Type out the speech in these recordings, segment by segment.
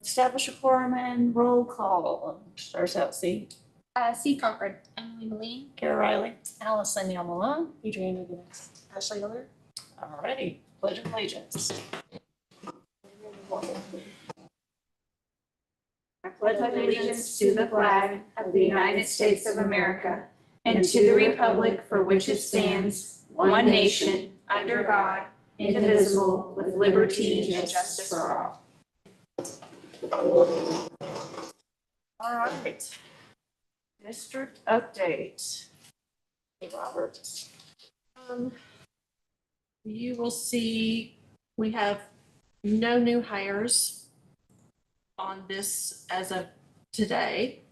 Establish a quorum and roll call. Starts out C. C. Concord. Emily Moline. Kara Riley. Allison Yamala. Adriana Guinness. Ashley Hiller. All righty. Pledge of allegiance. I pledge allegiance to the flag of the United States of America and to the republic for which it stands, one nation, under God, indivisible, with liberty and justice for all. All right. District update. Hey, Robert. You will see we have no new hires on this as of today.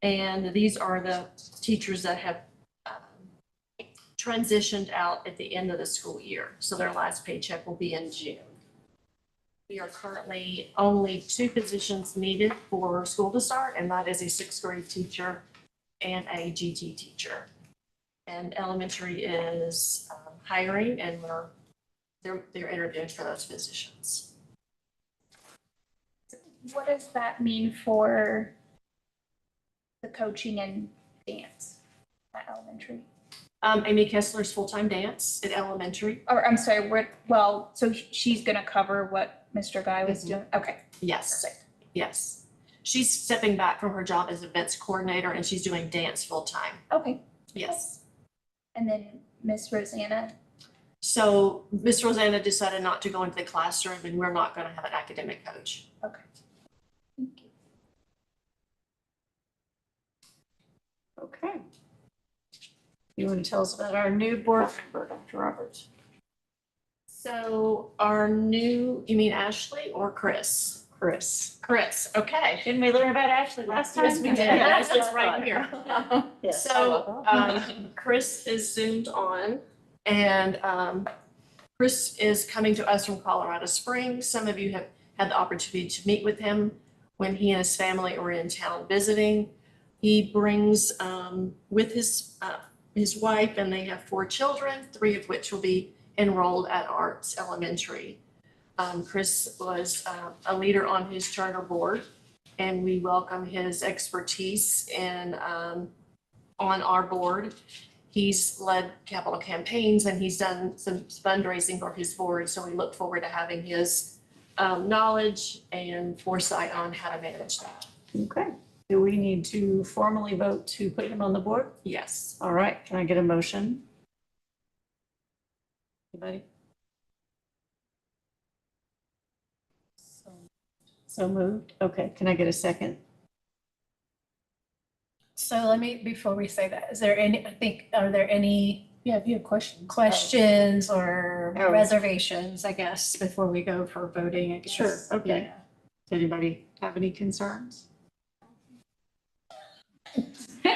And these are the teachers that have transitioned out at the end of the school year. So their last paycheck will be in June. We are currently only 2 positions needed for school to start, and that is a 6th grade teacher and a GT teacher. And elementary is hiring, and they're interviewing for those positions. What does that mean for the coaching and dance at elementary? Amy Kessler's full-time dance at elementary. Or I'm sorry, so she's gonna cover what Mr. Guy was doing? Okay. Yes, Perfect. yes. She's stepping back from her job as events coordinator, and she's doing dance full-time. Okay. Yes. And then Miss Rosanna? So Miss Rosanna decided not to go into the classroom, and we're not going to have an academic coach. Okay. Thank you. Okay. You want to tell us about our new board member, Dr. Roberts? So our new, you mean Ashley or Chris? Chris. Chris, okay. Didn't we learn about Ashley last time? Yes, we did. Ashley's right here. Yes. So Chris is zoomed on, and Chris is coming to us from Colorado Springs. Some of you have had the opportunity to meet with him when he and his family are in town visiting. He brings with his wife, and they have 4 children, 3 of which will be enrolled at Arts Elementary. Chris was a leader on his charter board, and we welcome his expertise in on our board. He's led capital campaigns, and he's done some fundraising for his board, so we look forward to having his knowledge and foresight on how to manage that. Okay. Do we need to formally vote to put him on the board? Yes. All right. Can I get a motion? Anybody? So moved. Okay. Can I get a second? So let me, before we say that, is there any, are there any Yeah, if you have questions. questions or Oh. reservations, I guess, before we go for voting? I guess? Sure, okay. Yeah. Does anybody have any concerns?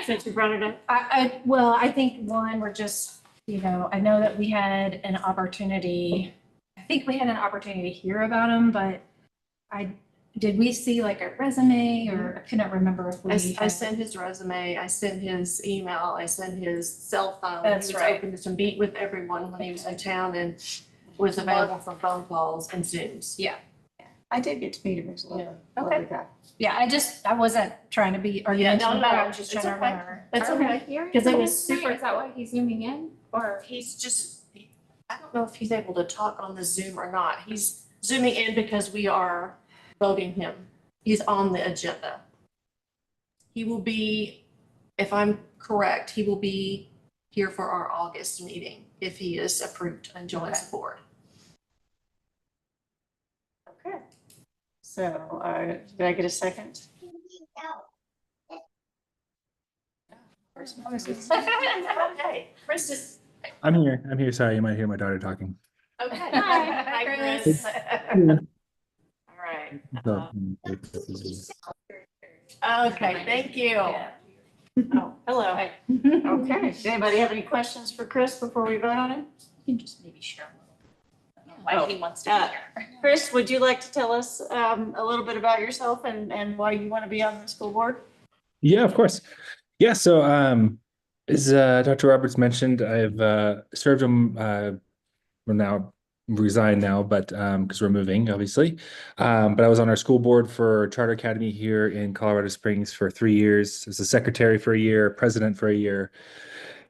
Since you brought it up. Well, I think one, we're just, I know that we had an opportunity, to hear about him, but did we see like a resume, or I couldn't remember if we. I sent his resume, I sent his email, I sent his cell phone. That's He was right. open to meet with everyone when he was in town, and was available for phone calls and Zooms. Yeah. I did get to meet him. He was a lovely Okay. lovely guy. Yeah, I wasn't trying to be argumentative, no, I was just it's trying to okay. remember. That's okay. Because it was super. Is that why he's zooming in? Or He's just, I don't know if he's able to talk on the Zoom or not. He's zooming in because we are voting him. He's on the agenda. He will be, if I'm correct, he will be here for our August meeting if he is approved and joins the board. Okay. So, did I get a second? Okay, Chris is, I'm here. Sorry, you might hear my daughter talking. okay. Hi, Chris. All right. So, Okay, thank you. Oh, hello. Okay. Does anybody have any questions for Chris before we vote on him? you can just maybe share a little. Why he wants to be here. Chris, would you like to tell us a little bit about yourself and why you want to be on the school board? Yeah, of course. Yeah, so as Dr. Roberts mentioned, I've served him well, now resigned now, but because we're moving, obviously. But I was on our school board for Charter Academy here in Colorado Springs for 3 years. As a secretary for a year, president for a year.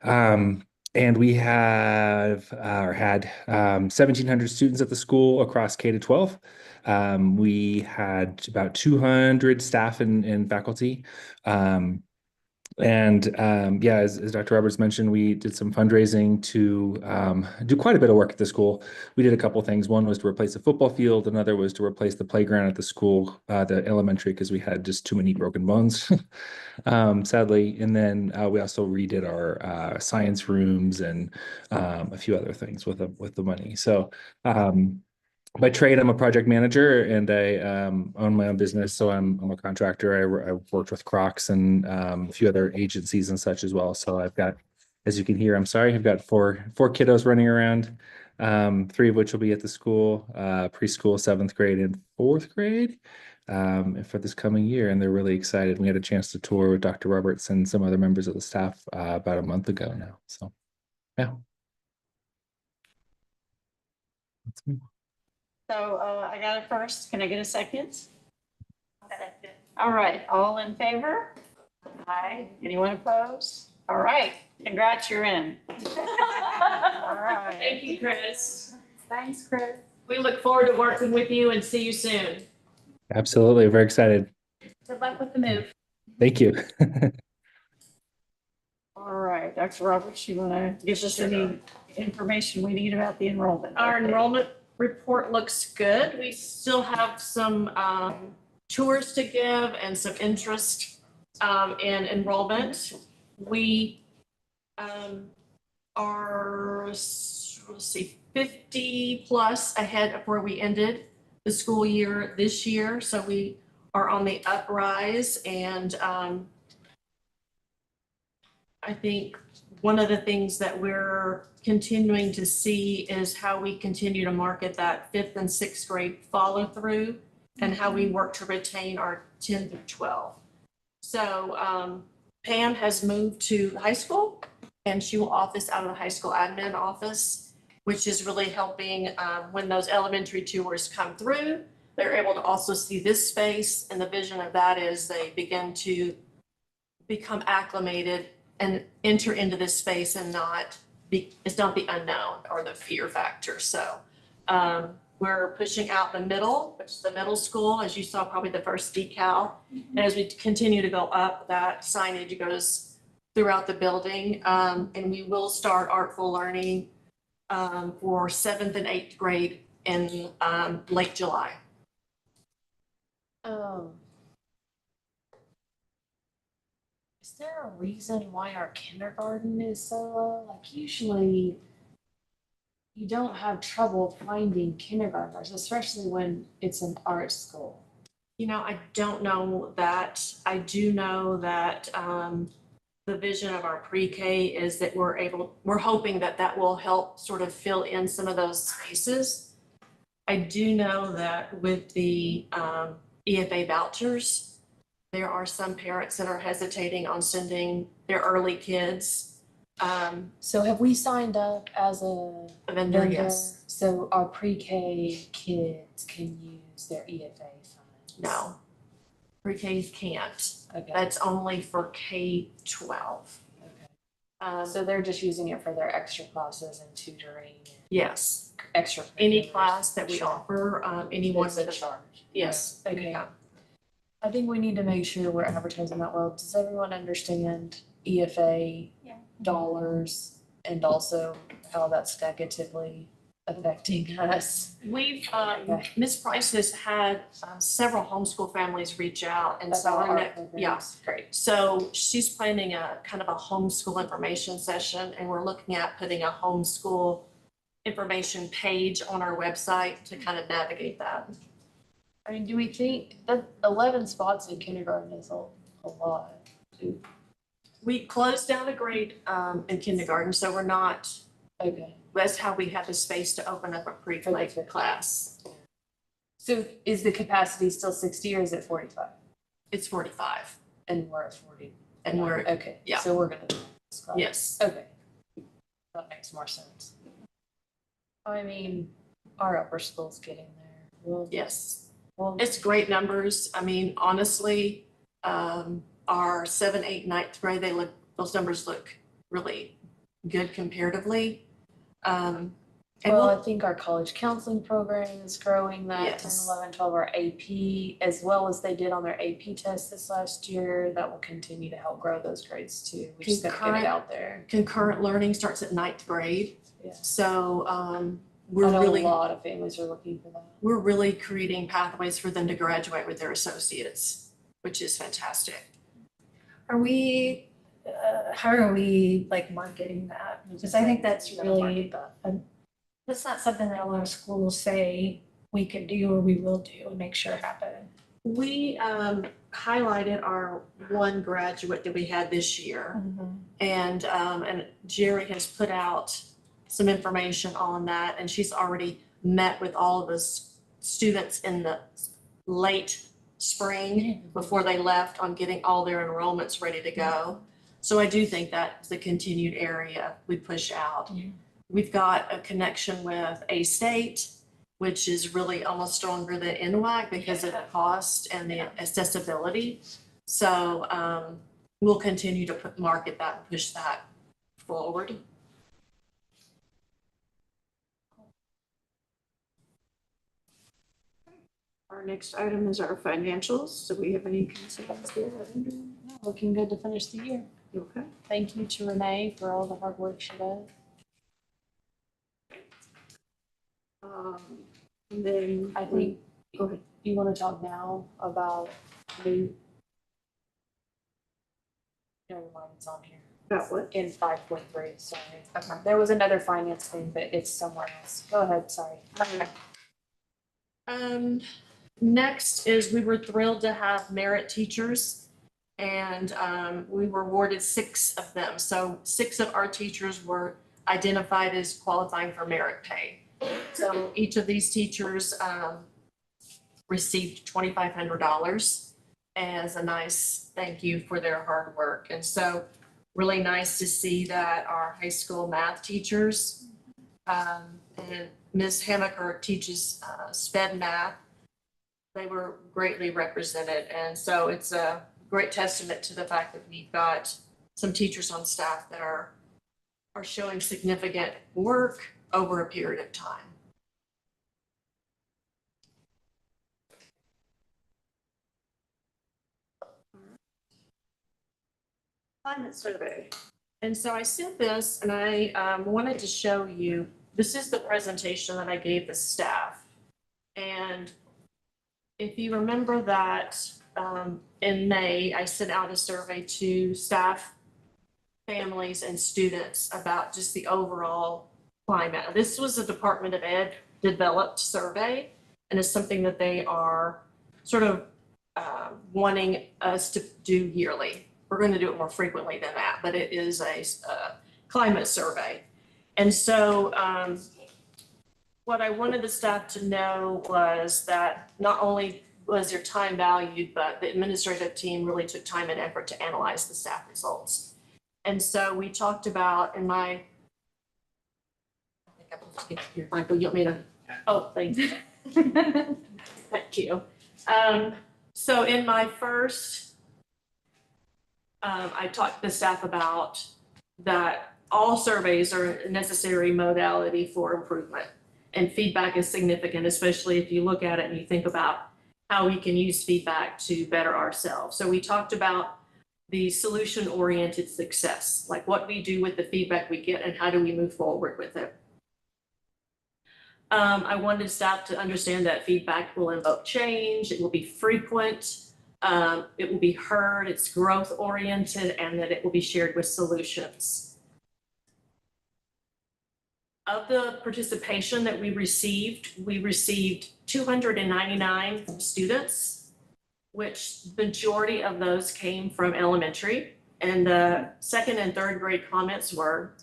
Um, and we have or had 1,700 students at the school across K to 12. We had about 200 staff and faculty. Yeah, as Dr. Roberts mentioned, we did some fundraising to do quite a bit of work at the school. We did a couple of things. One was to replace the football field. Another was to replace the playground at the school, the elementary, because we had just too many broken bones, sadly. And then we also redid our science rooms and a few other things with the money. So by trade, I'm a project manager and I own my own business. So I'm a contractor. I worked with Crocs and a few other agencies and such as well. So I've got, as you can hear, I've got four kiddos running around, 3 of which will be at the school, preschool, 7th grade and 4th grade for this coming year. And they're really excited. We had a chance to tour with Dr. Roberts and some other members of the staff about a month ago now. So, yeah. That's me. So I got it first. Can I get a second? All right, all in favor? Aye. Anyone opposed? All right, congrats, you're in. All right. Thank you, Chris. Thanks, Chris. We look forward to working with you and see you soon. Absolutely. Very excited. Good luck with the move. Thank you. All right, Dr. Roberts, you want to give us any information we need about the enrollment? Our enrollment report looks good. We still have some tours to give and some interest in enrollment. We are, let's see, 50 plus ahead of where we ended the school year this year. So we are on the uprise, and I think one of the things that we're continuing to see is how we continue to market that 5th and 6th grade follow through and how we work to retain our 10 through 12. So Pam has moved to high school and she will office out of the high school admin office, which is really helping when those elementary tours come through. They're able to also see this space, and the vision of that is they begin to become acclimated and enter into this space and it's not the unknown or the fear factor. So we're pushing out the middle, which is the middle school, as you saw probably the first decal. And as we continue to go up, that signage goes throughout the building. And we will start Artful Learning for 7th and 8th grade in late July. Is there a reason why our kindergarten is so low? Like usually you don't have trouble finding kindergartners, especially when it's an art school. You know, I don't know that. I do know that the vision of our pre-K is that we're hoping that that will help sort of fill in some of those spaces. I do know that with the EFA vouchers, there are some parents that are hesitating on sending their early kids. So have we signed up as a Vendor, vendor? yes. So our pre-K kids can use their EFA funds? No, pre-Ks can't. Okay. That's only for K-12. Okay. So they're just using it for their extra classes and tutoring and Yes, extra. any class that we offer, anyone It's a with a charge. yes. Okay. Yeah. I think we need to make sure we're advertising that well. Does everyone understand EFA dollars and also how that's negatively affecting us? We've, Okay. Ms. Price has had several homeschool families reach out, and That's so all our our next, programs. yeah. Great. So she's planning a kind of a homeschool information session, and we're looking at putting a homeschool information page on our website to kind of navigate that. I mean, do we think that 11 spots in kindergarten is a lot? We closed down a grade in kindergarten, so we're not, Okay. that's how we have the space to open up a pre-K class. So is the capacity still 60 or is it 45? It's 45, And we're at 40. and we're, Okay. yeah. So we're gonna. yes. Okay. That makes more sense. I mean, our upper school's getting there. Yes, Well, it's great numbers. I mean, honestly, our 7, 8, 9th grade, those numbers look really good comparatively. And well, I we'll, think our college counseling program is growing that 10, Yes. 11, 12, our AP, as well as they did on their AP test this last year. That will continue to help grow those grades too. We just gotta get Concurrent- it out there. concurrent learning starts at 9th grade. Yeah. So, I we're know really, a lot of families are looking for that. we're really creating pathways for them to graduate with their associates, which is fantastic. Are we, how are we like marketing that? Because I think that's You gotta really, market that. that's not something that a lot of schools say we could do or we will do and make sure happen. We highlighted our one graduate that we had this year. And Jerry has put out some information on that, and she's already met with all of the students in the late spring before they left on getting all their enrollments ready to go. So I do think that's the continued area we push out. Yeah. We've got a connection with A-State, which is really almost stronger than NWAC because of the cost and the accessibility. So we'll continue to market that and push that forward. Our next item is our financials. Do we have any concerns there? Looking good to finish the year. Okay. Thank you to Renee for all the hard work she does. And then I think, Go ahead. you wanna talk now about new. Never mind, it's on here. About what? In 5.3, sorry. There was another finance thing, but it's somewhere else. Go ahead, sorry. Next is we were thrilled to have merit teachers, and we were awarded 6 of them. So 6 of our teachers were identified as qualifying for merit pay. So each of these teachers received $2,500 as a nice thank you for their hard work. And so really nice to see that our high school math teachers, and Ms. Hamaker teaches sped math. They were greatly represented. And so it's a great testament to the fact that we've got some teachers on staff that are showing significant work over a period of time. Climate survey. And so I sent this and I wanted to show you, this is the presentation that I gave the staff. And if you remember that in May, I sent out a survey to staff, families, and students about just the overall climate. This was a Department of Ed developed survey, and it's something that they are sort of wanting us to do yearly. We're going to do it more frequently than that, but it is a climate survey. And so what I wanted the staff to know was that not only was their time valued, but the administrative team really took time and effort to analyze the staff results. And so we talked about in my, I think I put it here, Michael, you want me to? Oh, thank you. Thank you. So in my first, I talked to the staff about that all surveys are a necessary modality for improvement. And feedback is significant, especially if you look at it and you think about how we can use feedback to better ourselves. So we talked about the solution-oriented success, like what we do with the feedback we get and how do we move forward with it. I wanted staff to understand that feedback will invoke change, it will be frequent, it will be heard, it's growth-oriented, and that it will be shared with solutions. Of the participation that we received 299 from students, which majority of those came from elementary. And the 2nd and 3rd grade comments were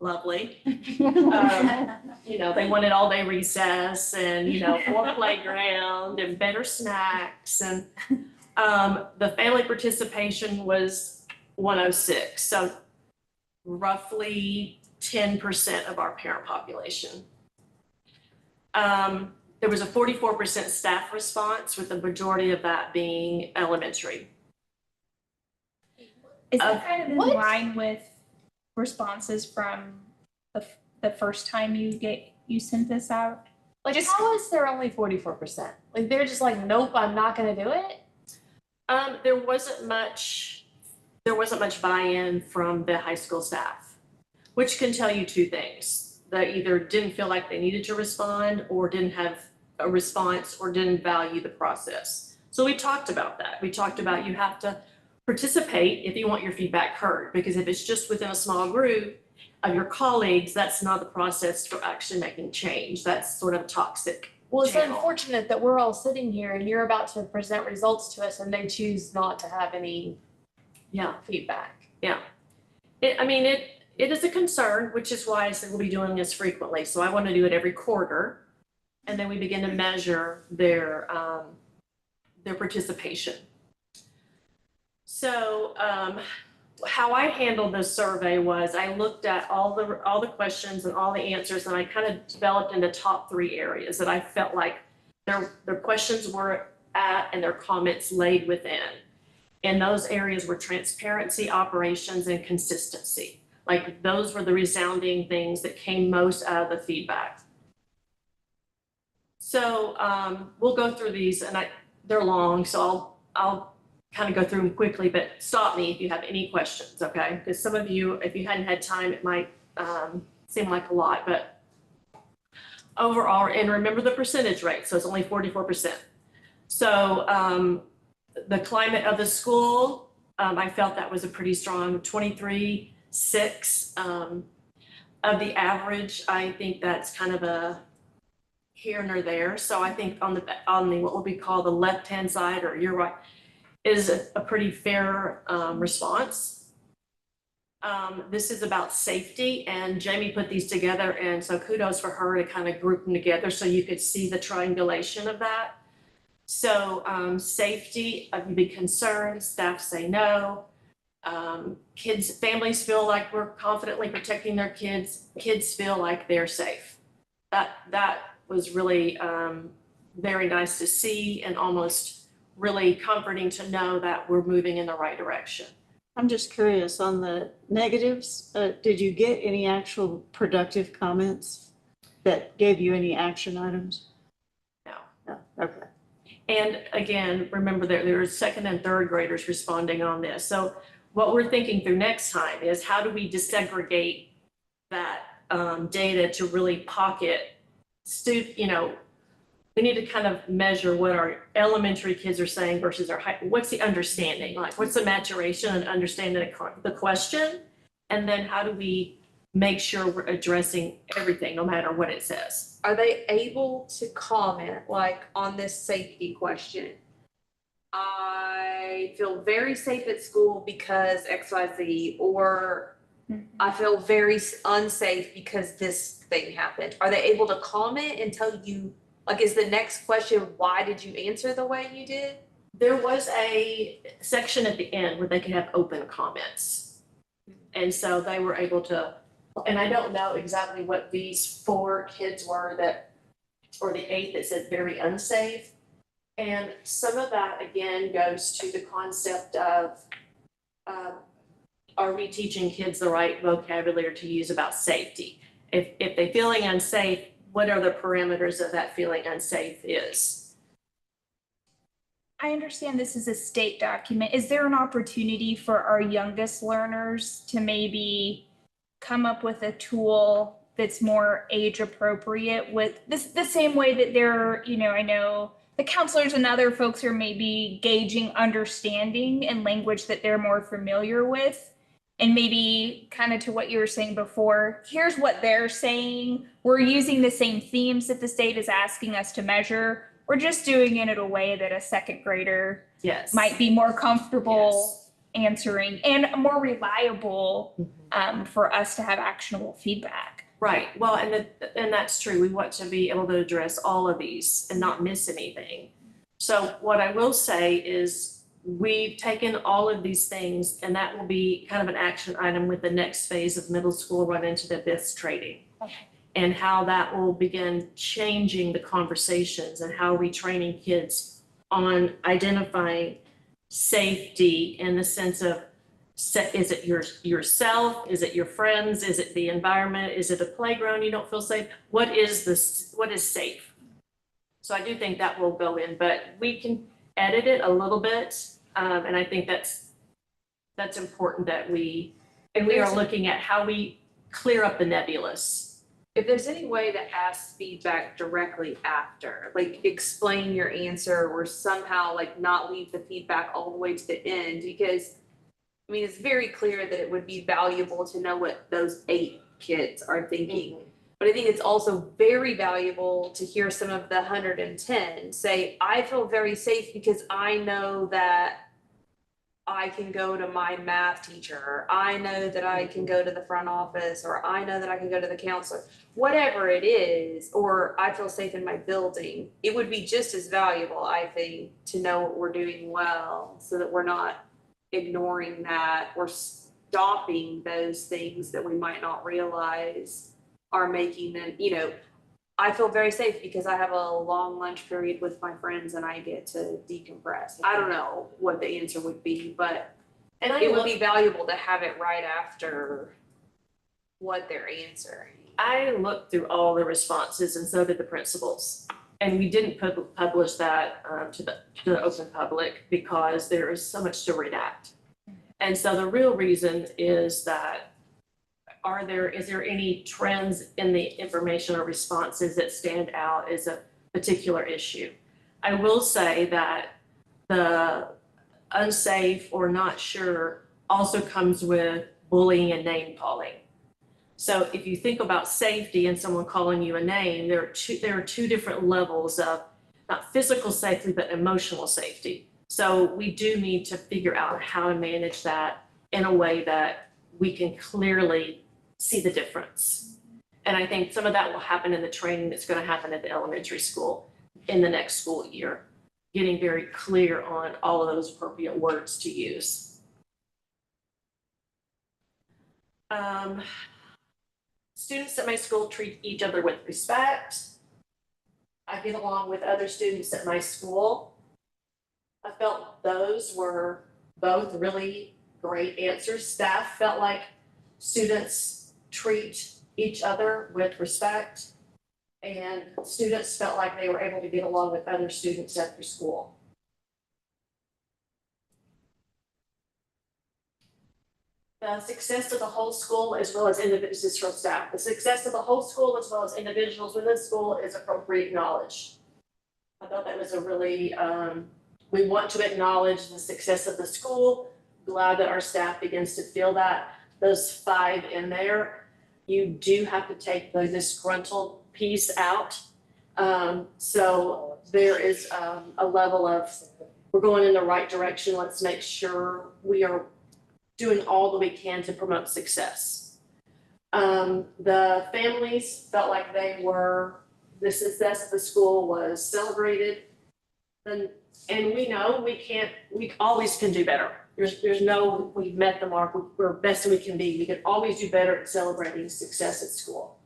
lovely. You know, they wanted all day recess and, you know, more playground and better snacks. And the family participation was 106. So roughly 10% of our parent population. There was a 44% staff response, with the majority of that being elementary. Is that kind of in what? line with responses from the first time you sent this out? Like, how is there only 44%? Like, they're just like, nope, I'm not gonna do it? There wasn't much buy-in from the high school staff, which can tell you two things. They either didn't feel like they needed to respond, or didn't have a response, or didn't value the process. So we talked about that. We talked about you have to participate if you want your feedback heard, because if it's just within a small group of your colleagues, that's not the process for actually making change. That's sort of toxic. Well, it's channel. unfortunate that we're all sitting here and you're about to present results to us and they choose not to have any feedback. It is a concern, which is why I said we'll be doing this frequently. So I want to do it every quarter. And then we begin to measure their participation. So how I handled this survey was I looked at all the questions and all the answers, and I kind of developed into top 3 areas that I felt like their questions were at and their comments laid within. And those areas were transparency, operations, and consistency. Like, those were the resounding things that came most out of the feedback. So we'll go through these, and they're long, so I'll kind of go through them quickly, but stop me if you have any questions, okay? Because some of you, if you hadn't had time, it might seem like a lot, but overall, and remember the percentage rate, so it's only 44%. So the climate of the school, I felt that was a pretty strong 23.6 of the average. I think that's kind of a here nor there. So I think on the what would we call the left-hand side, or you're right, is a pretty fair response. This is about safety, and Jamie put these together, and so kudos for her to kind of group them together so you could see the triangulation of that. So safety, I'd be concerned, staff say no. Families feel like we're confidently protecting their kids. Kids feel like they're safe. That was really very nice to see, and almost really comforting to know that we're moving in the right direction. I'm just curious on the negatives. Did you get any actual productive comments that gave you any action items? No. No. Okay. And again, remember that there are 2nd and 3rd graders responding on this. So what we're thinking through next time is, how do we desegregate that data to really pocket we need to kind of measure what our elementary kids are saying versus our what's the understanding, like what's the maturation and understanding the question, and then how do we make sure we're addressing everything no matter what it says. Are they able to comment, like, on this safety question? I feel very safe at school because XYZ, or I feel very unsafe because this thing happened. Are they able to comment and tell you, like, is the next question, why did you answer the way you did? There was a section at the end where they could have open comments. And so they were able to, and I don't know exactly what these 4 kids were or the 8 that said very unsafe. And some of that, again, goes to the concept of, are we teaching kids the right vocabulary to use about safety? If they're feeling unsafe, what are the parameters of that feeling unsafe is? I understand this is a state document. Is there an opportunity for our youngest learners to maybe come up with a tool that's more age appropriate, with this, the same way that they're, I know the counselors and other folks are maybe gauging understanding and language that they're more familiar with? And maybe kind of to what you were saying before, here's what they're saying. We're using the same themes that the state is asking us to measure. We're just doing it in a way that a 2nd grader might be more comfortable answering, and more reliable for us to have actionable feedback. Right. Well, and that's true. We want to be able to address all of these and not miss anything. So what I will say is, we've taken all of these things, and that will be kind of an action item with the next phase of middle school run into the BIS training. Okay. and how that will begin changing the conversations and how retraining kids on identifying safety in the sense of, is it yourself? Is it your friends? Is it the environment? Is it a playground you don't feel safe? What is this? What is safe? So I do think that will go in, but we can edit it a little bit. And I think that's important that we are looking at how we clear up the nebulous. If there's any way to ask feedback directly after, like explain your answer or somehow like not leave the feedback all the way to the end, because I mean, it's very clear that it would be valuable to know what those 8 kids are thinking. But I think it's also very valuable to hear some of the 110 say, I feel very safe because I know that I can go to my math teacher, or I know that I can go to the front office, or I know that I can go to the counselor, whatever it is, or I feel safe in my building. It would be just as valuable, I think, to know what we're doing well so that we're not ignoring that or stopping those things that we might not realize are making them, I feel very safe because I have a long lunch period with my friends and I get to decompress. I don't know what the answer would be, but it would be valuable to have it right after what they're answering. I looked through all the responses and so did the principals. And we didn't publish that to the open public because there is so much to redact. And so the real reason is that is there any trends in the information or responses that stand out as a particular issue? I will say that the unsafe or not sure also comes with bullying and name calling. So if you think about safety and someone calling you a name, there are two different levels of not physical safety, but emotional safety. So we do need to figure out how to manage that in a way that we can clearly see the difference. And I think some of that will happen in the training that's going to happen at the elementary school in the next school year, getting very clear on all of those appropriate words to use. Students at my school treat each other with respect. I get along with other students at my school. I felt those were both really great answers. Staff felt like students treat each other with respect, and students felt like they were able to get along with other students at their school. The success of the whole school as well as individuals from staff. The success of the whole school as well as individuals within the school is appropriate knowledge. I thought that was a really, we want to acknowledge the success of the school. Glad that our staff begins to feel that. Those 5 in there, you do have to take the disgruntled piece out. So there is a level of, we're going in the right direction. Let's make sure we are doing all that we can to promote success. The families felt like the success of the school was celebrated. And we know we always can do better. There's no, we've met the mark, we're best we can be. We can always do better at celebrating success at school.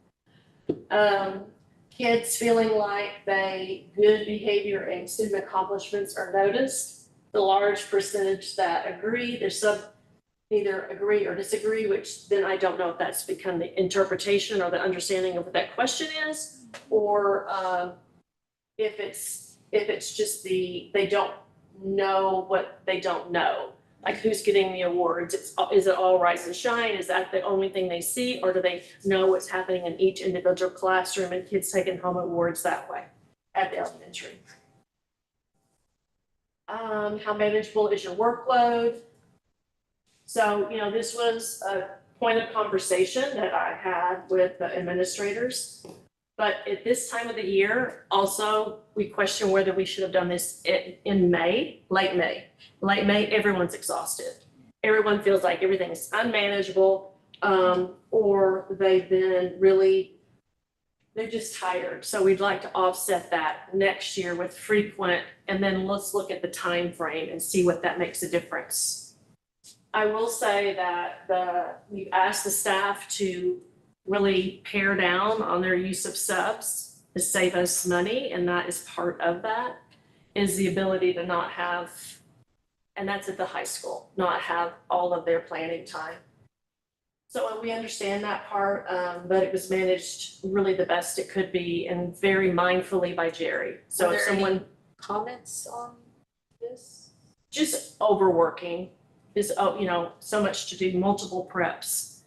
Kids feeling like good behavior and student accomplishments are noticed. The large percentage that agree, there's some either agree or disagree, which then I don't know if that's become the interpretation or the understanding of what that question is, or if it's just they don't know what they don't know. Like who's getting the awards? Is it all rise and shine? Is that the only thing they see? Or do they know what's happening in each individual classroom and kids taking home awards that way at the elementary? How manageable is your workload? So, this was a point of conversation that I had with the administrators. But at this time of the year, also, we question whether we should have done this in May, late May. Late May, everyone's exhausted. Everyone feels like everything is unmanageable, or they're just tired. So we'd like to offset that next year with frequent, and then let's look at the time frame and see what that makes a difference. I will say that we've asked the staff to really pare down on their use of subs to save us money, and that is part of that, is the ability to not have, and that's at the high school, not have all of their planning time. So we understand that part, but it was managed really the best it could be and very mindfully by Jerry. So Are if there any someone comments on this? just overworking is, so much to do, multiple preps.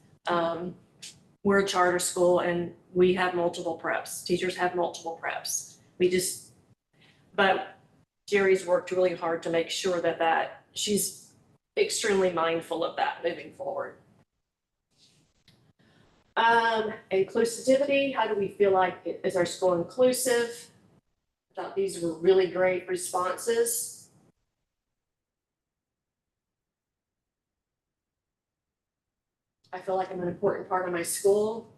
We're a charter school and we have multiple preps. Teachers have multiple preps. But Jerry's worked really hard to make sure that she's extremely mindful of that moving forward. Inclusivity, how do we feel like is our school inclusive? I thought these were really great responses. I feel like I'm an important part of my school.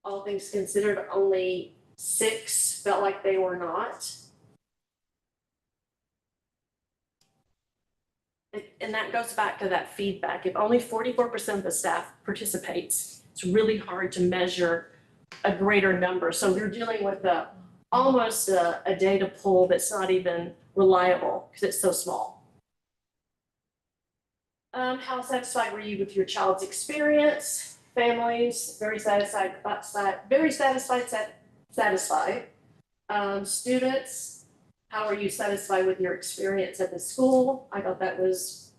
All things considered, only 6 felt like they were not. And that goes back to that feedback. If only 44% of the staff participates, it's really hard to measure a greater number. So you're dealing with almost a data pool that's not even reliable because it's so small. How satisfied were you with your child's experience? Families, very satisfied. Students, how are you satisfied with your experience at the school? I thought that was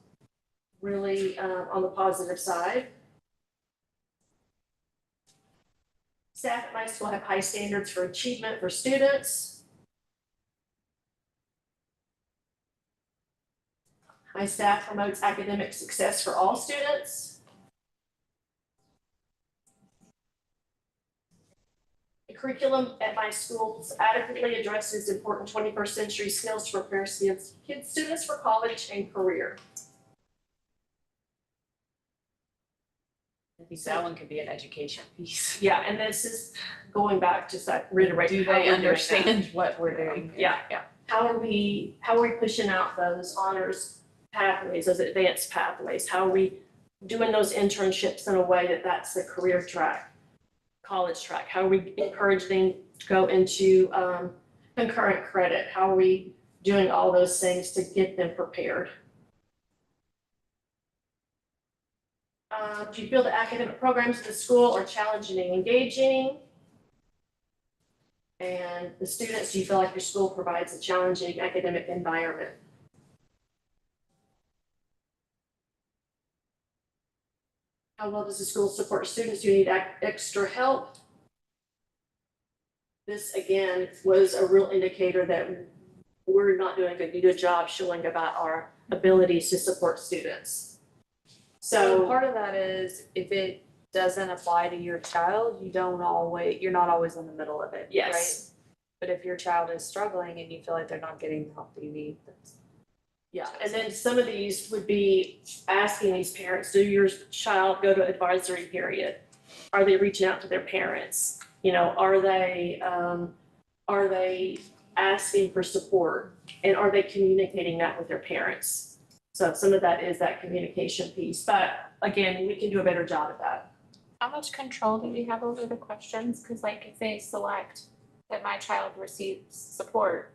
really on the positive side. Staff at my school have high standards for achievement for students. My staff promotes academic success for all students. The curriculum at my schools adequately addresses important 21st century skills to prepare students for college and career. I think that one could be an education piece. Yeah, and this is going back to reiterate. Do how we're they doing understand what we're doing? that. Yeah. How are we pushing out those honors pathways, those advanced pathways? How are we doing those internships in a way that's the career track, college track? How are we encouraging to go into concurrent credit? How are we doing all those things to get them prepared? Do you feel the academic programs at the school are challenging and engaging? And the students, do you feel like your school provides a challenging academic environment? How well does the school support students who need extra help? This, again, was a real indicator that we're not doing a good job showing about our abilities to support students. So part of that is if it doesn't apply to your child, you're not always in the middle of it, right? Yes. But if your child is struggling and you feel like they're not getting the help that you need, that's. Yeah, and then some of these would be asking these parents, do your child go to advisory period? Are they reaching out to their parents? Are they asking for support? And are they communicating that with their parents? So some of that is that communication piece, but again, we can do a better job at that. How much control do you have over the questions? Because like if they select that my child receives support,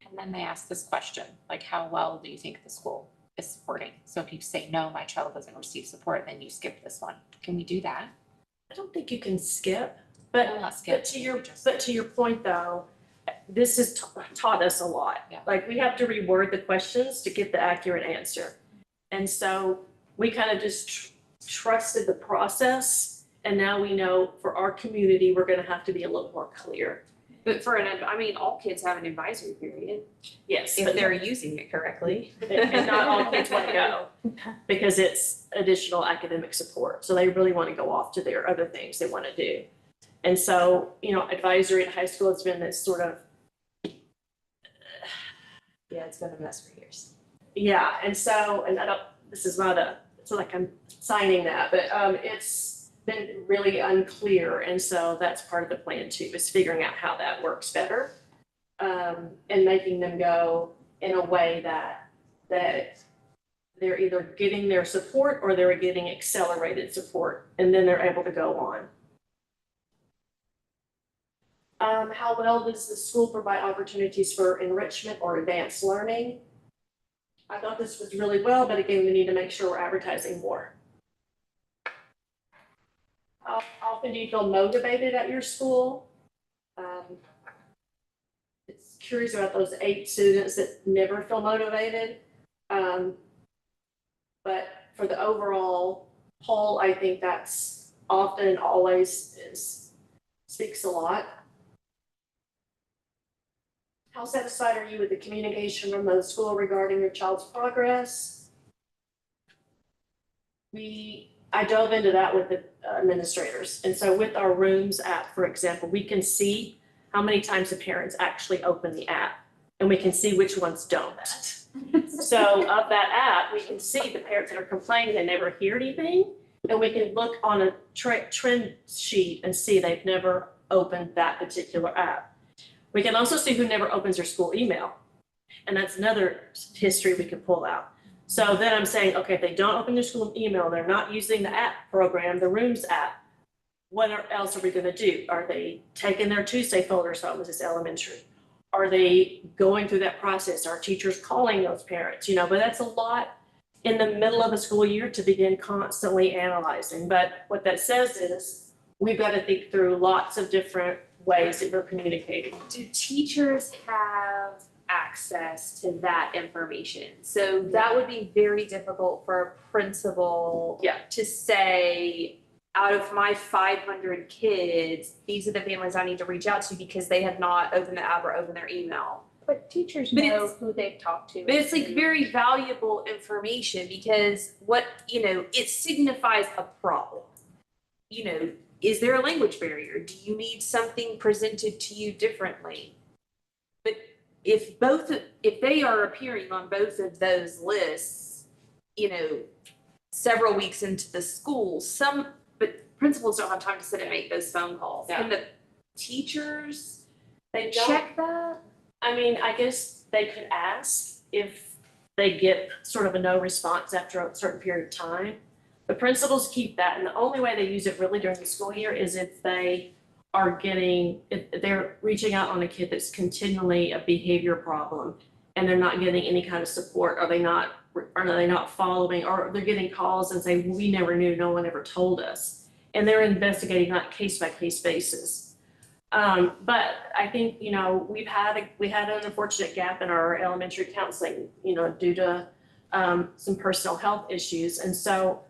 and then they ask this question, like how well do you think the school is supporting? So if you say, no, my child doesn't receive support, then you skip this one. Can we do that? I don't think you can skip, but Not skip, But to your point though, this has taught us a lot. Yeah. Like we have to reword the questions to get the accurate answer. And so we kind of just trusted the process. And now we know for our community, we're going to have to be a little more clear. But all kids have an advisory period Yes. if but- they're using it correctly. And not all kids want to go because it's additional academic support. So they really want to go off to their other things they want to do. And so, advisory at high school has been this sort of. Yeah, it's been a mess for years. Yeah, and so, it's not like I'm signing that, but it's been really unclear. And so that's part of the plan too, is figuring out how that works better. And making them go in a way that they're either getting their support or they're getting accelerated support, and then they're able to go on. How well does the school provide opportunities for enrichment or advanced learning? I thought this was really well, but again, we need to make sure we're advertising more. How often do you feel motivated at your school? It's curious about those 8 students that never feel motivated. But for the overall whole, I think that's often and always speaks a lot. How satisfied are you with the communication from the school regarding your child's progress? I dove into that with the administrators. And so with our Rooms app, for example, we can see how many times the parents actually open the app, and we can see which ones don't. So of that app, we can see the parents that are complaining they never hear anything, and we can look on a trend sheet and see they've never opened that particular app. We can also see who never opens their school email, and that's another history we can pull out. So then I'm saying, okay, if they don't open their school email, they're not using the app program, the Rooms app, what else are we gonna do? Are they taking their Tuesday folders home, this is elementary? Are they going through that process? Are teachers calling those parents? But that's a lot in the middle of a school year to begin constantly analyzing. But what that says is we've got to think through lots of different ways that we're communicating. Do teachers have access to that information? So that would be very difficult for a principal to say, out of my 500 kids, these are the families I need to reach out to because they have not opened the app or opened their email. But teachers But know it's- who they've talked to. But it's like very valuable information because it signifies a problem. Is there a language barrier? Do you need something presented to you differently? But if they are appearing on both of those lists, several weeks into the school, but principals don't have time to sit and make those phone calls. Yeah. Can the teachers They don't, check that? I mean, I guess they could ask if they get sort of a no response after a certain period of time. The principals keep that, and the only way they use it really during the school year is if they're reaching out on a kid that's continually a behavior problem and they're not getting any kind of support. Are they not following, or they're getting calls and say, we never knew, no one ever told us. And they're investigating on a case by case basis. But I think, we had an unfortunate gap in our elementary counseling, due to some personal health issues. And so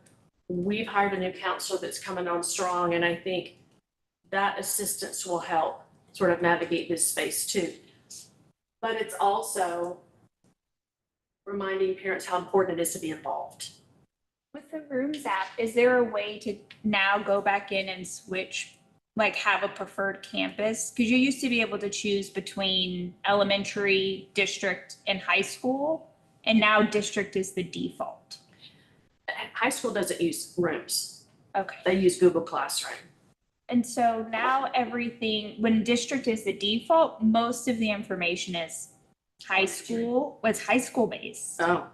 we've hired a new counselor that's coming on strong, and I think that assistance will help sort of navigate this space too. But it's also reminding parents how important it is to be involved. With the Rooms app, is there a way to now go back in and switch, like have a preferred campus? Because you used to be able to choose between elementary, district, and high school, and now district is the default. High school doesn't use Rooms. Okay. They use Google Classroom. And so now everything, when district is the default, most of the information is high school based. Oh,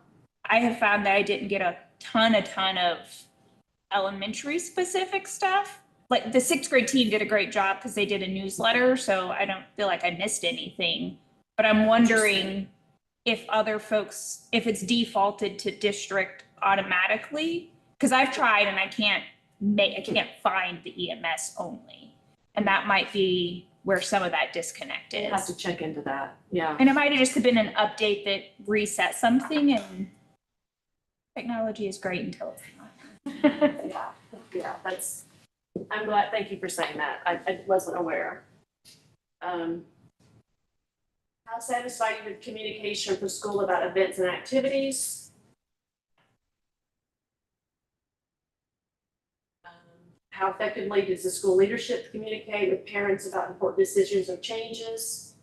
I have found that I didn't get a ton of elementary specific stuff. Like the 6th grade team did a great job because they did a newsletter, so I don't feel like I missed anything. But I'm wondering if other folks, if it's defaulted to district automatically, because I've tried and I can't find the EMS only. And that might be where some of that disconnect you have is. to check into that. Yeah. And it might have just been an update that reset something, and technology is great until it's not. Yeah, I'm glad, thank you for saying that. I wasn't aware. How satisfied are you with communication for school about events and activities? How effectively does the school leadership communicate with parents about important decisions or changes?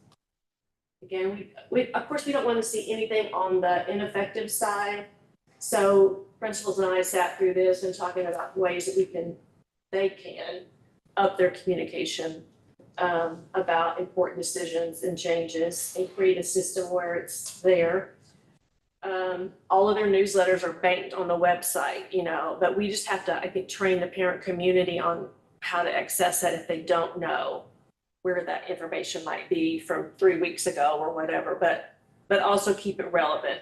Again, we of course, we don't want to see anything on the ineffective side. So principals and I sat through this and talking about ways that they can up their communication about important decisions and changes and create a system where it's there. All of their newsletters are banked on the website, you know, but we just have to, I think, train the parent community on how to access that if they don't know where that information might be from 3 weeks ago or whatever, but also keep it relevant.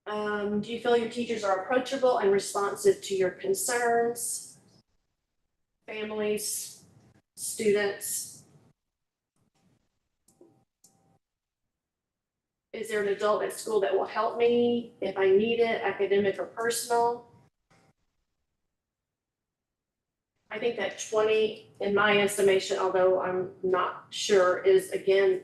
Do you feel your teachers are approachable and responsive to your concerns? Families, students? Is there an adult at school that will help me if I need it, academic or personal? I think that 20, in my estimation, although I'm not sure, is again,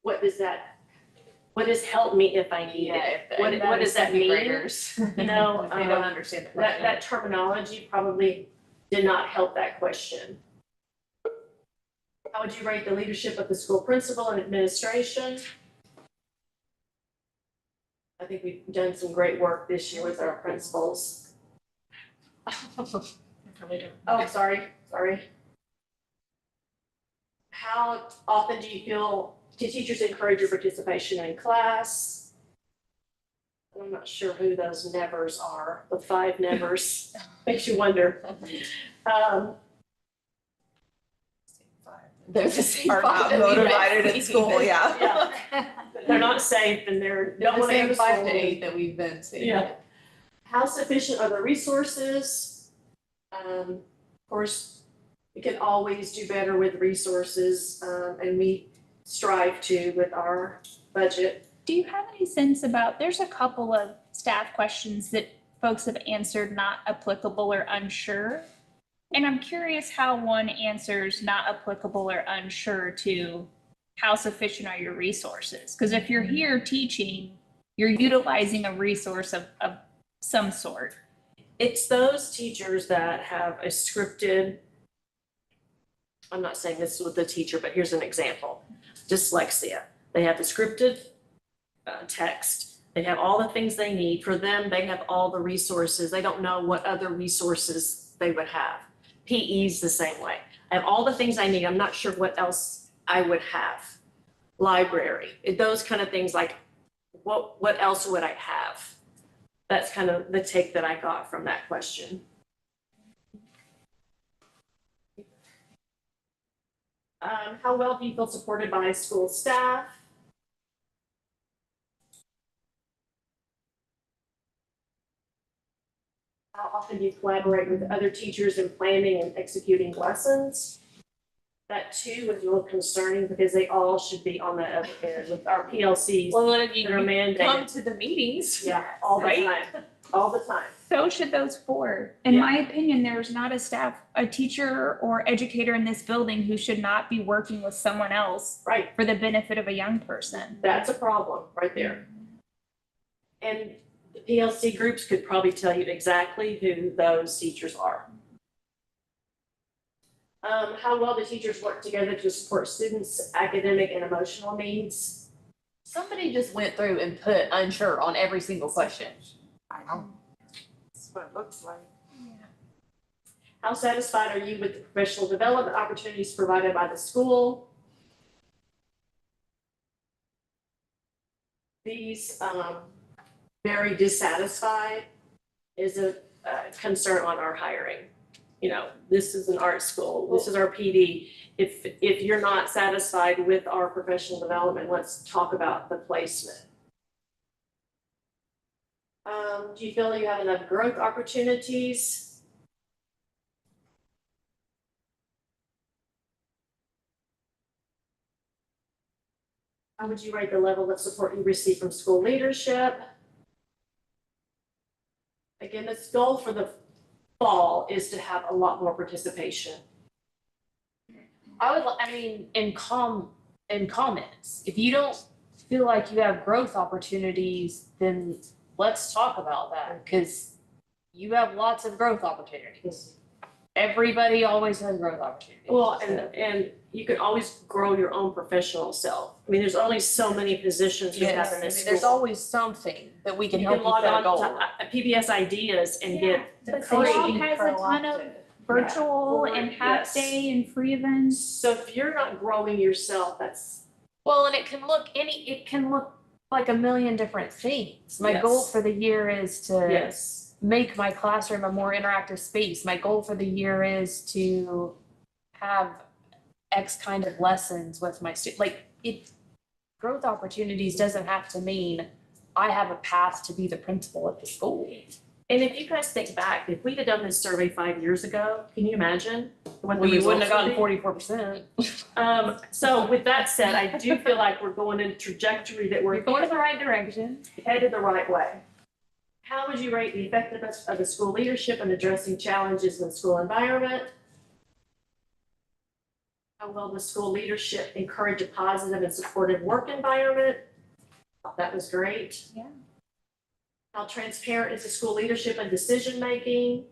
what does help me if I need it? What does that mean? You know, They don't understand the question. that terminology probably did not help that question. How would you rate the leadership of the school principal and administration? I think we've done some great work this year with our principals. Oh, sorry. How often do you feel, do teachers encourage your participation in class? I'm not sure who those nevers are, the 5 nevers, makes you wonder. They're the same Are not five that we motivated met. at school, yeah. They're not safe and They're don't the want to go same to 5 school. to 8 that we've been seeing. Yeah. How sufficient are the resources? Of course, we can always do better with resources, and we strive to with our budget. Do you have any sense about, there's a couple of staff questions that folks have answered not applicable or unsure. And I'm curious how one answers not applicable or unsure to how sufficient are your resources? Because if you're here teaching, you're utilizing a resource of some sort. It's those teachers that have a scripted, I'm not saying this with the teacher, but here's an example. Dyslexia. They have the scripted text. They have all the things they need. For them, they have all the resources. They don't know what other resources they would have. PE's the same way. I have all the things I need. I'm not sure what else I would have. Library, those kind of things, like what else would I have? That's kind of the take that I got from that question. How well do you feel supported by school staff? How often do you collaborate with other teachers in planning and executing lessons? That too was a little concerning because they all should be on the other end with our PLCs Well, then if you that are mandated. come to the meetings. Yeah, all the Right? time, all the time. So should those 4. In Yeah. my opinion, there's not a teacher or educator in this building who should not be working with someone else Right, for the benefit of a young person. that's a problem right there. And the PLC groups could probably tell you exactly who those teachers are. How well do teachers work together to support students' academic and emotional needs? Somebody just went through and put unsure on every single question. That's what it looks like. How satisfied are you with the professional development opportunities provided by the school? These, very dissatisfied is a concern on our hiring. You know, this is an art school, this is our PD. If you're not satisfied with our professional development, let's talk about the placement. Do you feel you have enough growth opportunities? How would you rate the level of support you receive from school leadership? Again, this goal for the fall is to have a lot more participation. I mean, in comments, if you don't feel like you have growth opportunities, then let's talk about that, because you have lots of growth opportunities. Everybody always has growth opportunities. Well, and you can always grow your own professional self. I mean, there's only so many positions we have Yes, in I this mean, school. there's always something that we can You help can you log set a on goal. to PBS Ideas and get But create- St. Paul has a ton of virtual and half Yes. day and free events. So if you're not growing yourself, that's, Well, and it can look like a million different things. My goal Yes. for the year is to Yes. make my classroom a more interactive space. My goal for the year is to have X kind of lessons with my student. Like growth opportunities doesn't have to mean I have a path to be the principal at the school. And if you guys think back, if we'd have done this survey 5 years ago, can you imagine what the Well, you wouldn't have results would gotten be? 44%. So with that said, I do feel like we're going in a trajectory that we're You're going in the right direction. headed the right way. How would you rate the effectiveness of the school leadership in addressing challenges in the school environment? How will the school leadership encourage a positive and supportive work environment? Thought that was great. Yeah. How transparent is the school leadership in decision making?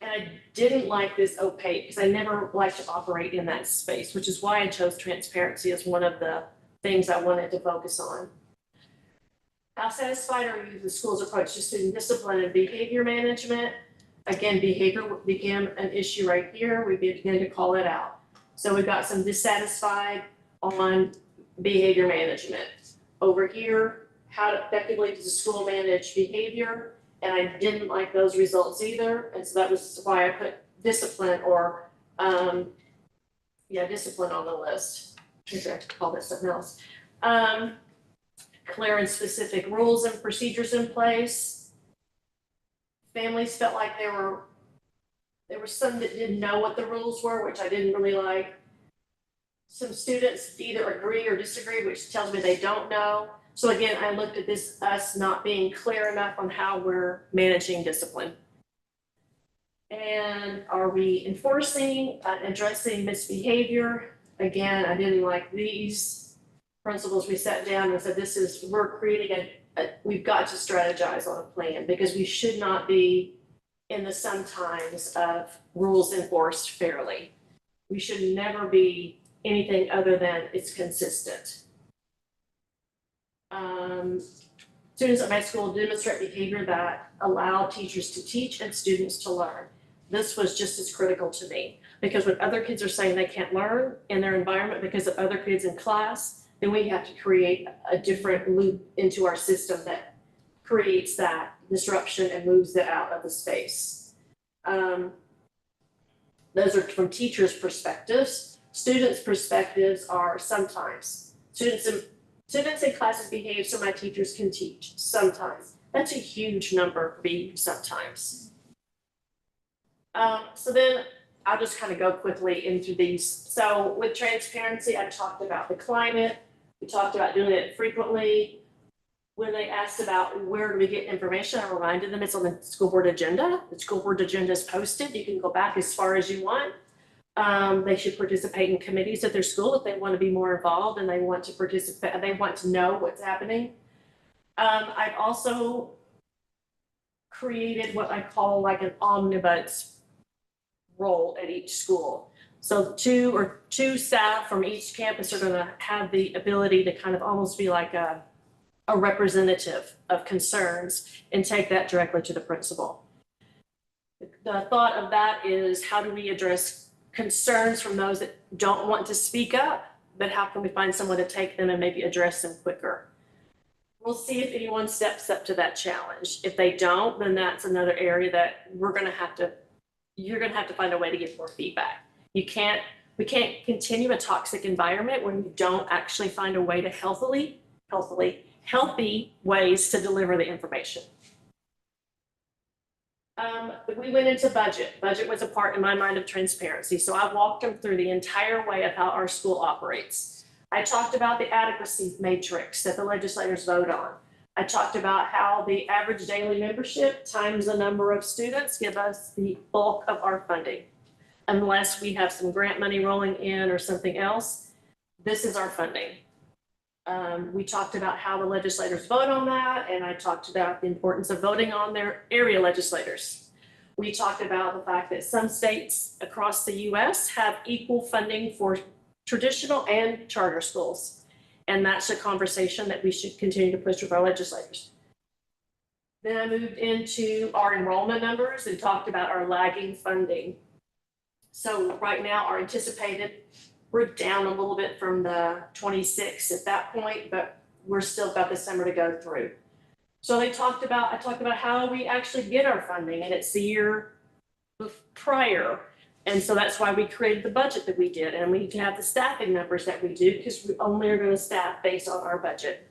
And I didn't like this opaque because I never like to operate in that space, which is why I chose transparency as one of the things I wanted to focus on. How satisfied are you with the school's approach to student discipline and behavior management? Again, behavior became an issue right here. We began to call it out. So we've got some dissatisfied on behavior management. Over here, how effectively does the school manage behavior? And I didn't like those results either. And so that was why I put discipline or, discipline on the list. Maybe I could call that something else. Clear and specific rules and procedures in place. Families felt like there were some that didn't know what the rules were, which I didn't really like. Some students either agree or disagree, which tells me they don't know. So again, I looked at this, us not being clear enough on how we're managing discipline. And are we enforcing, addressing misbehavior? Again, I didn't like these principles. We sat down and said, we're creating we've got to strategize on a plan because we should not be in the sometimes of rules enforced fairly. We should never be anything other than it's consistent. Students at my school demonstrate behavior that allow teachers to teach and students to learn. This was just as critical to me because when other kids are saying they can't learn in their environment because of other kids in class, then we have to create a different loop into our system that creates that disruption and moves it out of the space. Those are from teachers' perspectives. Students' perspectives are sometimes. Students in classes behave so my teachers can teach, sometimes. That's a huge number for being sometimes. So then I'll just kind of go quickly into these. So with transparency, I talked about the climate. We talked about doing it frequently. When they asked about where do we get information, I reminded them it's on the school board agenda. The school board agenda is posted. You can go back as far as you want. They should participate in committees at their school if they want to be more involved and they want to participate, they want to know what's happening. I've also created what I call like an omnibus role at each school. So two staff from each campus are going to have the ability to kind of almost be like a representative of concerns and take that directly to the principal. The thought of that is how do we address concerns from those that don't want to speak up, but how can we find someone to take them and maybe address them quicker? We'll see if anyone steps up to that challenge. If they don't, then that's another area that you're gonna have to find a way to get more feedback. We can't continue a toxic environment when we don't actually find a way to healthy ways to deliver the information. We went into budget. Budget was a part in my mind of transparency. So I walked them through the entire way of how our school operates. I talked about the adequacy matrix that the legislators vote on. I talked about how the average daily membership times the number of students give us the bulk of our funding. Unless we have some grant money rolling in or something else, this is our funding. We talked about how the legislators vote on that, and I talked about the importance of voting on their area legislators. We talked about the fact that some states across the US have equal funding for traditional and charter schools. And that's a conversation that we should continue to push with our legislators. Then I moved into our enrollment numbers and talked about our lagging funding. So right now, our anticipated We're down a little bit from the 26 at that point, but we're still got the summer to go through. So I talked about how we actually get our funding, and it's the year prior. And so that's why we created the budget that we did, and we can have the staffing numbers that we do, because we only are gonna staff based on our budget.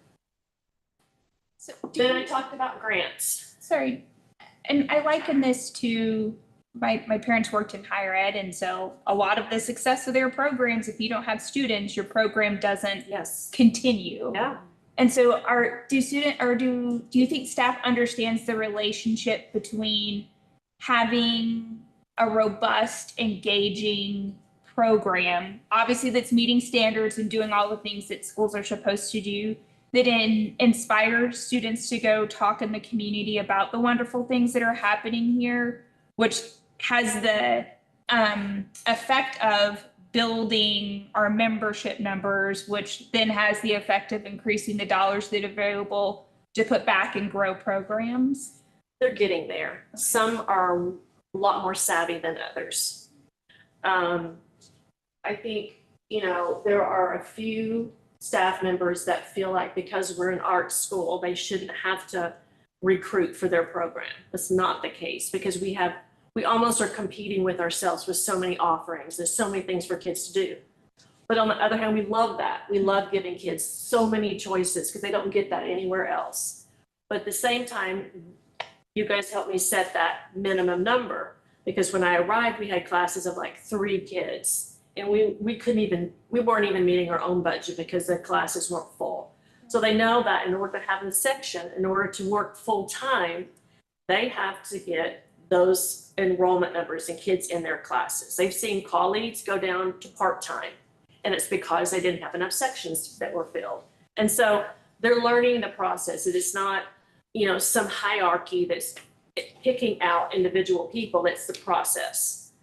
So Then I talked about grants. sorry, and I liken this to my parents worked in higher ed, and so a lot of the success of their programs, if you don't have students, your program doesn't Yes. continue. Yeah. And so do you think staff understands the relationship between having a robust, engaging program, obviously that's meeting standards and doing all the things that schools are supposed to do, that inspires students to go talk in the community about the wonderful things that are happening here, which has the effect of building our membership numbers, which then has the effect of increasing the dollars that are available to put back and grow programs? They're getting there. Some are a lot more savvy than others. I think, there are a few staff members that feel like because we're an art school, they shouldn't have to recruit for their program. That's not the case, because we almost are competing with ourselves with so many offerings. There's so many things for kids to do. But on the other hand, we love that. We love giving kids so many choices because they don't get that anywhere else. But at the same time, you guys helped me set that minimum number, because when I arrived, we had classes of like 3 kids. And we weren't even meeting our own budget because the classes weren't full. So they know that in order to have a section, in order to work full time, they have to get those enrollment numbers and kids in their classes. They've seen colleagues go down to part-time, and it's because they didn't have enough sections that were filled. And so they're learning the process. It is not, some hierarchy that's picking out individual people. It's the process.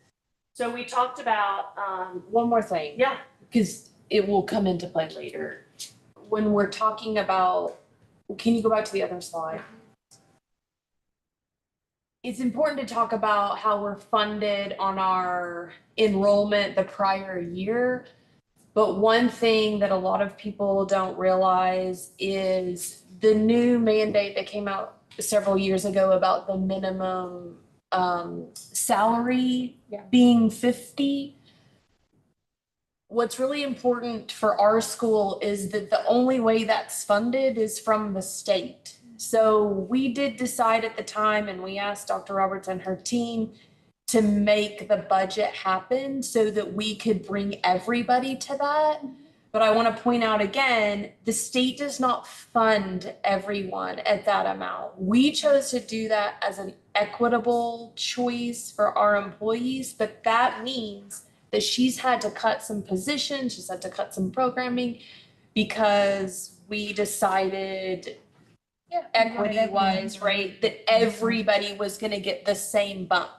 So we talked about, One more thing. yeah, Because it will come into play later. When we're talking about, can you go back to the other slide? It's important to talk about how we're funded on our enrollment the prior year. But one thing that a lot of people don't realize is the new mandate that came out several years ago about the minimum salary being 50. What's really important for our school is that the only way that's funded is from the state. So we did decide at the time, and we asked Dr. Roberts and her team to make the budget happen so that we could bring everybody to that. But I want to point out again, the state does not fund everyone at that amount. We chose to do that as an equitable choice for our employees, but that means that she's had to cut some positions, she's had to cut some programming, because we decided equity-wise, right, that everybody was going to get the same bump.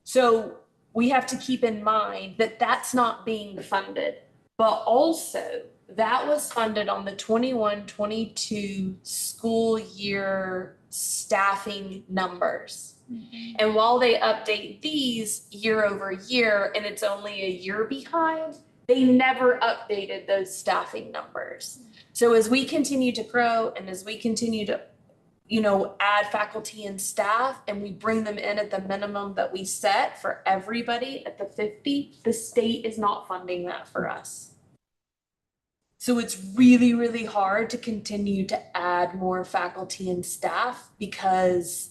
So we have to keep in mind that that's not being funded. But also, that was funded on the 21-22 school year staffing numbers. Mm-hmm. And while they update these year over year, and it's only a year behind, they never updated those staffing numbers. So as we continue to grow and as we continue to, add faculty and staff, and we bring them in at the minimum that we set for everybody at the 50, the state is not funding that for us. So it's really, really hard to continue to add more faculty and staff because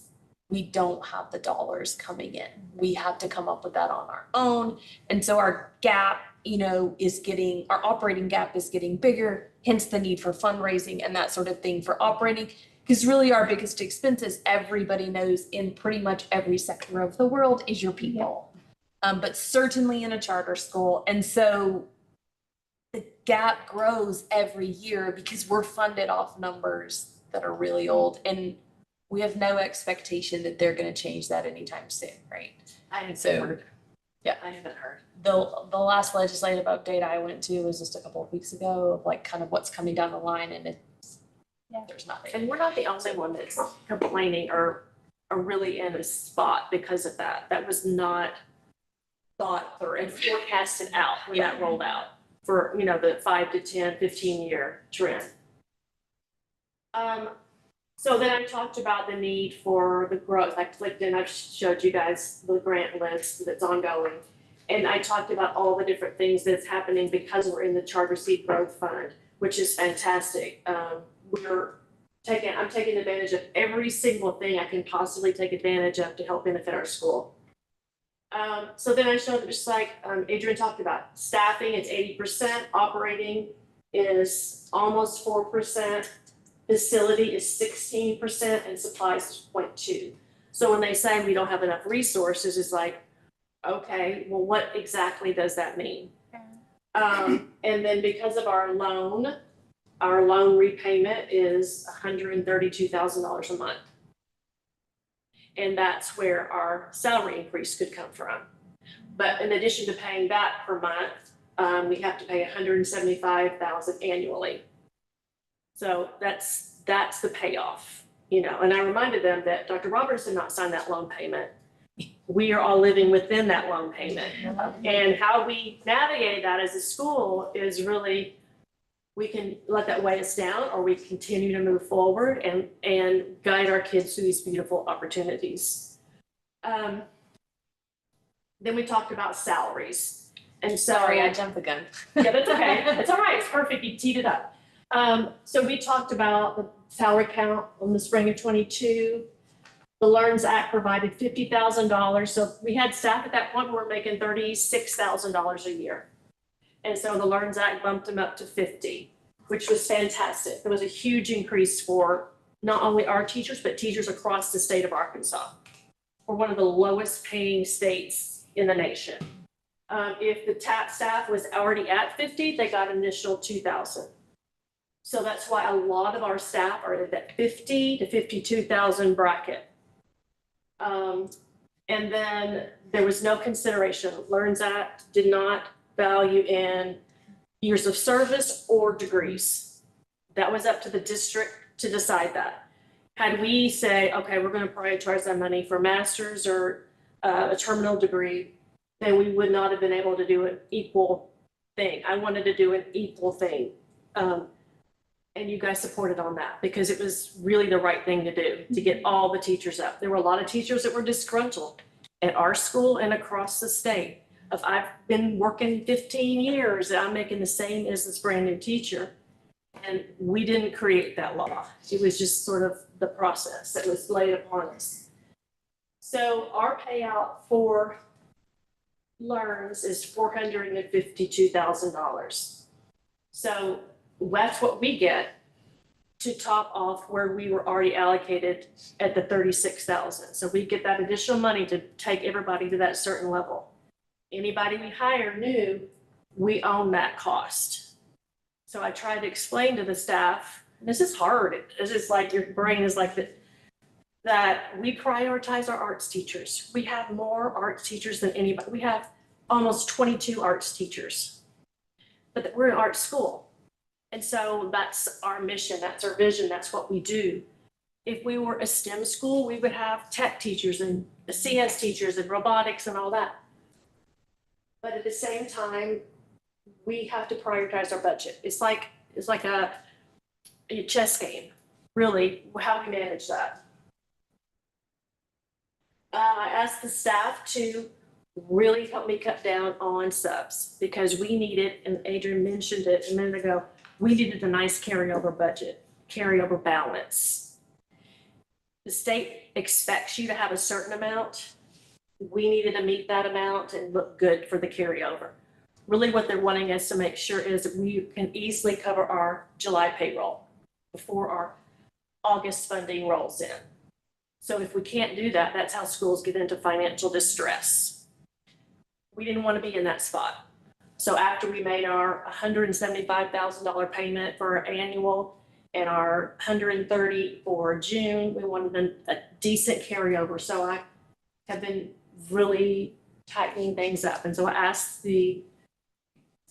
we don't have the dollars coming in. We have to come up with that on our own. And so our gap, our operating gap is getting bigger, hence the need for fundraising and that sort of thing for operating. Because really our biggest expenses, everybody knows in pretty much every sector of the world, is your people. But certainly in a charter school. And so the gap grows every year because we're funded off numbers that are really old. And we have no expectation that they're going to change that anytime soon, right? I haven't heard. Yeah, I haven't heard. The last legislative update I went to was just a couple of weeks ago of like kind of what's coming down the line, and there's nothing. And we're not the only one that's complaining or are really in a spot because of that. That was not thought through and forecasted out when that rolled out. for, you know, the 5 to 10, 15-year trend. So then I talked about the need for the growth. I clicked in, I've showed you guys the grant list that's ongoing. And I talked about all the different things that's happening because we're in the Charter Seed Growth Fund, which is fantastic. I'm taking advantage of every single thing I can possibly take advantage of to help benefit our school. So then I showed, just like Adrian talked about, staffing, it's 80%, operating is almost 4%, facility is 16%, and supplies is 0.2. So when they say we don't have enough resources, it's like, okay, well, what exactly does that mean? And then because of our loan repayment is $132,000 a month. And that's where our salary increase could come from. But in addition to paying that per month, we have to pay $175,000 annually. So that's the payoff, you know. And I reminded them that Dr. Roberts did not sign that loan payment. We are all living within that loan payment. And how we navigate that as a school is really, we can let that weigh us down, or we continue to move forward and guide our kids through these beautiful opportunities. Then we talked about salaries. And so, Sorry, I jumped the gun. Yeah, that's okay. It's all right. It's perfect. You teed it up. So we talked about the salary count in the spring of 22. The LEARNS Act provided $50,000. So we had staff at that point who were making $36,000 a year. And so the LEARNS Act bumped them up to 50, which was fantastic. It was a huge increase for not only our teachers, but teachers across the state of Arkansas. We're one of the lowest paying states in the nation. If the staff was already at 50, they got an initial $2,000. So that's why a lot of our staff are at that 50 to 52,000 bracket. And then there was no consideration. LEARNS Act did not value in years of service or degrees. That was up to the district to decide that. Had we say, okay, we're going to prioritize that money for master's or a terminal degree, then we would not have been able to do an equal thing. I wanted to do an equal thing. And you guys supported on that because it was really the right thing to do, to get all the teachers up. There were a lot of teachers that were disgruntled at our school and across the state. If I've been working 15 years and I'm making the same as this brand new teacher, and we didn't create that law. It was just sort of the process that was laid upon us. So our payout for LEARNS is $452,000. So that's what we get to top off where we were already allocated at the 36,000. So we get that additional money to take everybody to that certain level. Anybody we hire new, we own that cost. So I tried to explain to the staff, and this is hard. It's just like your brain is like that we prioritize our arts teachers. We have more arts teachers than anybody. We have almost 22 arts teachers, but we're an art school. And so that's our mission, that's our vision, that's what we do. If we were a STEM school, we would have tech teachers and CS teachers and robotics and all that. But at the same time, we have to prioritize our budget. It's like a chess game, really, how we manage that. I asked the staff to really help me cut down on subs because we needed, and Adrian mentioned it a minute ago, we needed a nice carryover budget, carryover balance. The state expects you to have a certain amount. We needed to meet that amount and look good for the carryover. Really what they're wanting us to make sure is that we can easily cover our July payroll before our August funding rolls in. So if we can't do that, that's how schools get into financial distress. We didn't want to be in that spot. So after we made our $175,000 payment for our annual and our $130,000 for June, we wanted a decent carryover. So I have been really tightening things up. And so I asked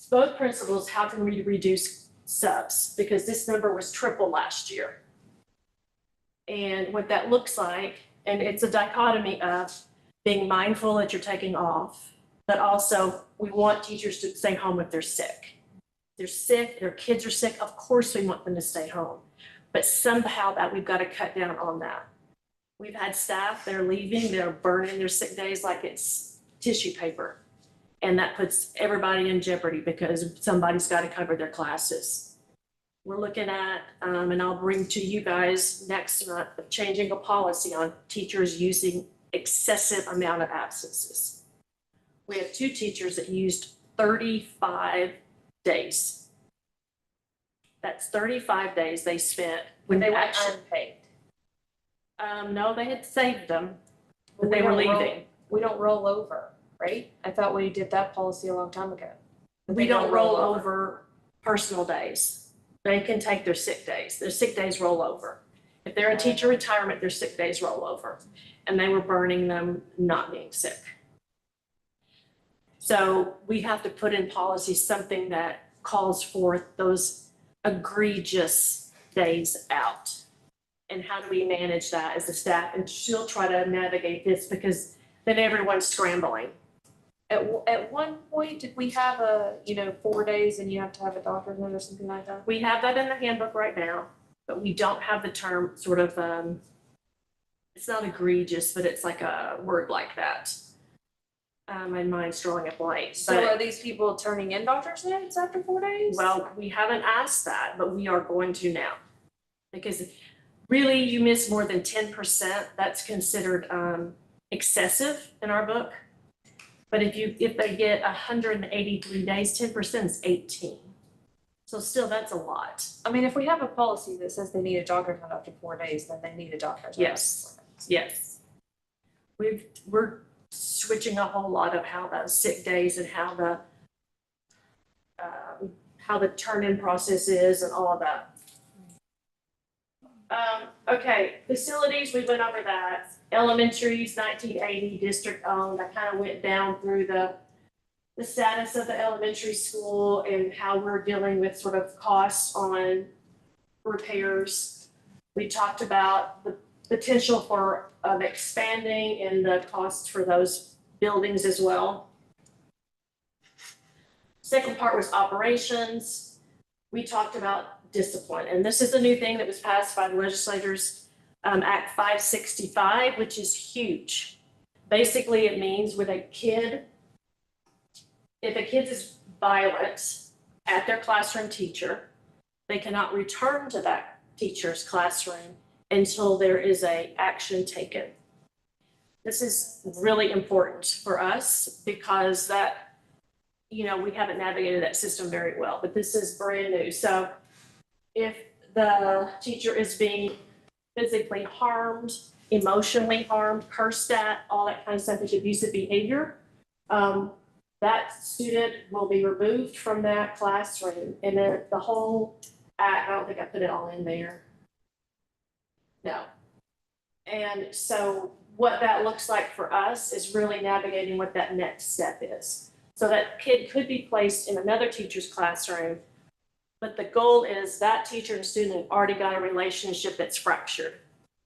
both principals, how can we reduce subs? Because this number was triple last year. And what that looks like, and it's a dichotomy of being mindful that you're taking off, but also we want teachers to stay home if they're sick. they're sick, their kids are sick, of course we want them to stay home. But somehow that we've got to cut down on that. We've had staff, they're leaving, they're burning their sick days like it's tissue paper. And that puts everybody in jeopardy because somebody's got to cover their classes. We're looking at, and I'll bring to you guys next month, changing a policy on teachers using excessive amount of absences. We have 2 teachers that used 35 days. That's 35 days they spent when They were actually, unpaid. no, they had saved them, but We they were don't roll- leaving. We don't roll over, right? I thought we did that policy a long time ago. We don't roll over personal days. They can take their sick days. Their sick days roll over. If they're in teacher retirement, their sick days roll over. And they were burning them not being sick. So we have to put in policy something that calls forth those egregious days out. And how do we manage that as a staff? And she'll try to navigate this because then everyone's scrambling. At one point, did we have 4 days and you have to have a doctor's note or something like that? We have that in the handbook right now, but we don't have the term sort of, it's not egregious, but it's like a word like that. My mind's drawing a blank, So but, are these people turning in doctor's notes after 4 days? well, we haven't asked that, but we are going to now. Because really, you miss more than 10%, that's considered, excessive in our book. But if they get 183 days, 10% is 18. So still, that's a lot. I mean, if we have a policy that says they need a doctor's note after 4 days, then they need a doctor's note. Yes. Yes. We're switching a whole lot of how the sick days and how the turn-in process is and all of that. Okay, facilities, we went over that. Elementaries, 1980, district owned. I kind of went down through the status of the elementary school and how we're dealing with sort of costs on repairs. We talked about the potential for expanding and the costs for those buildings as well. Second part was operations. We talked about discipline, and this is a new thing that was passed by the legislators, Act 565, which is huge. Basically, it means if a kid is violent at their classroom teacher, they cannot return to that teacher's classroom until there is a action taken. This is really important for us because that, we haven't navigated that system very well, but this is brand new. So if the teacher is being physically harmed, emotionally harmed, cursed at, all that kind of stuff is abusive behavior, that student will be removed from that classroom. And then the whole act, I don't think I put it all in there. No. And so what that looks like for us is really navigating what that next step is. So that kid could be placed in another teacher's classroom, but the goal is that teacher and student have already got a relationship that's fractured.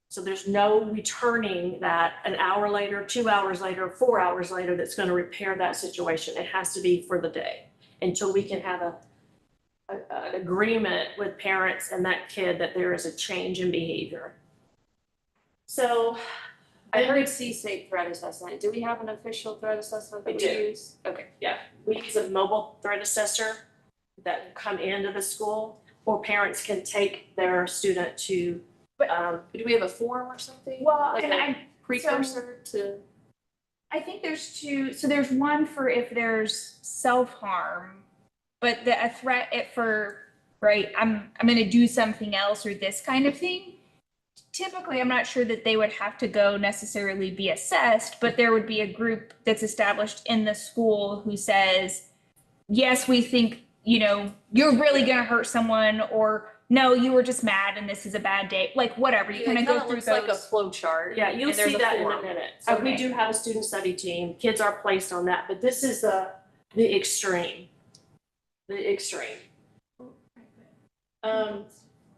So there's no returning that an hour later, 2 hours later, 4 hours later that's going to repair that situation. It has to be for the day until we can have an agreement with parents and that kid that there is a change in behavior. So I heard CSAFE threat assessment. Do we have an official threat assessment that We we do. use? Okay. we use a mobile threat assessor that will come into the school, or parents can take their student to, Do we have a form or something? Well, Like and a precursor to? I think there's two. So there's one for if there's self-harm, but a threat right, I'm going to do something else or this kind of thing. Typically, I'm not sure that they would have to go necessarily be assessed, but there would be a group that's established in the school who says, yes, we think, you're really going to hurt someone, or no, you were just mad and this is a bad day, like whatever. You kind of go through looks like a those. flow chart. yeah, you'll and there's see a that in a form. minute. So we Okay. do have a student study team, kids are placed on that, but this is the extreme. The extreme.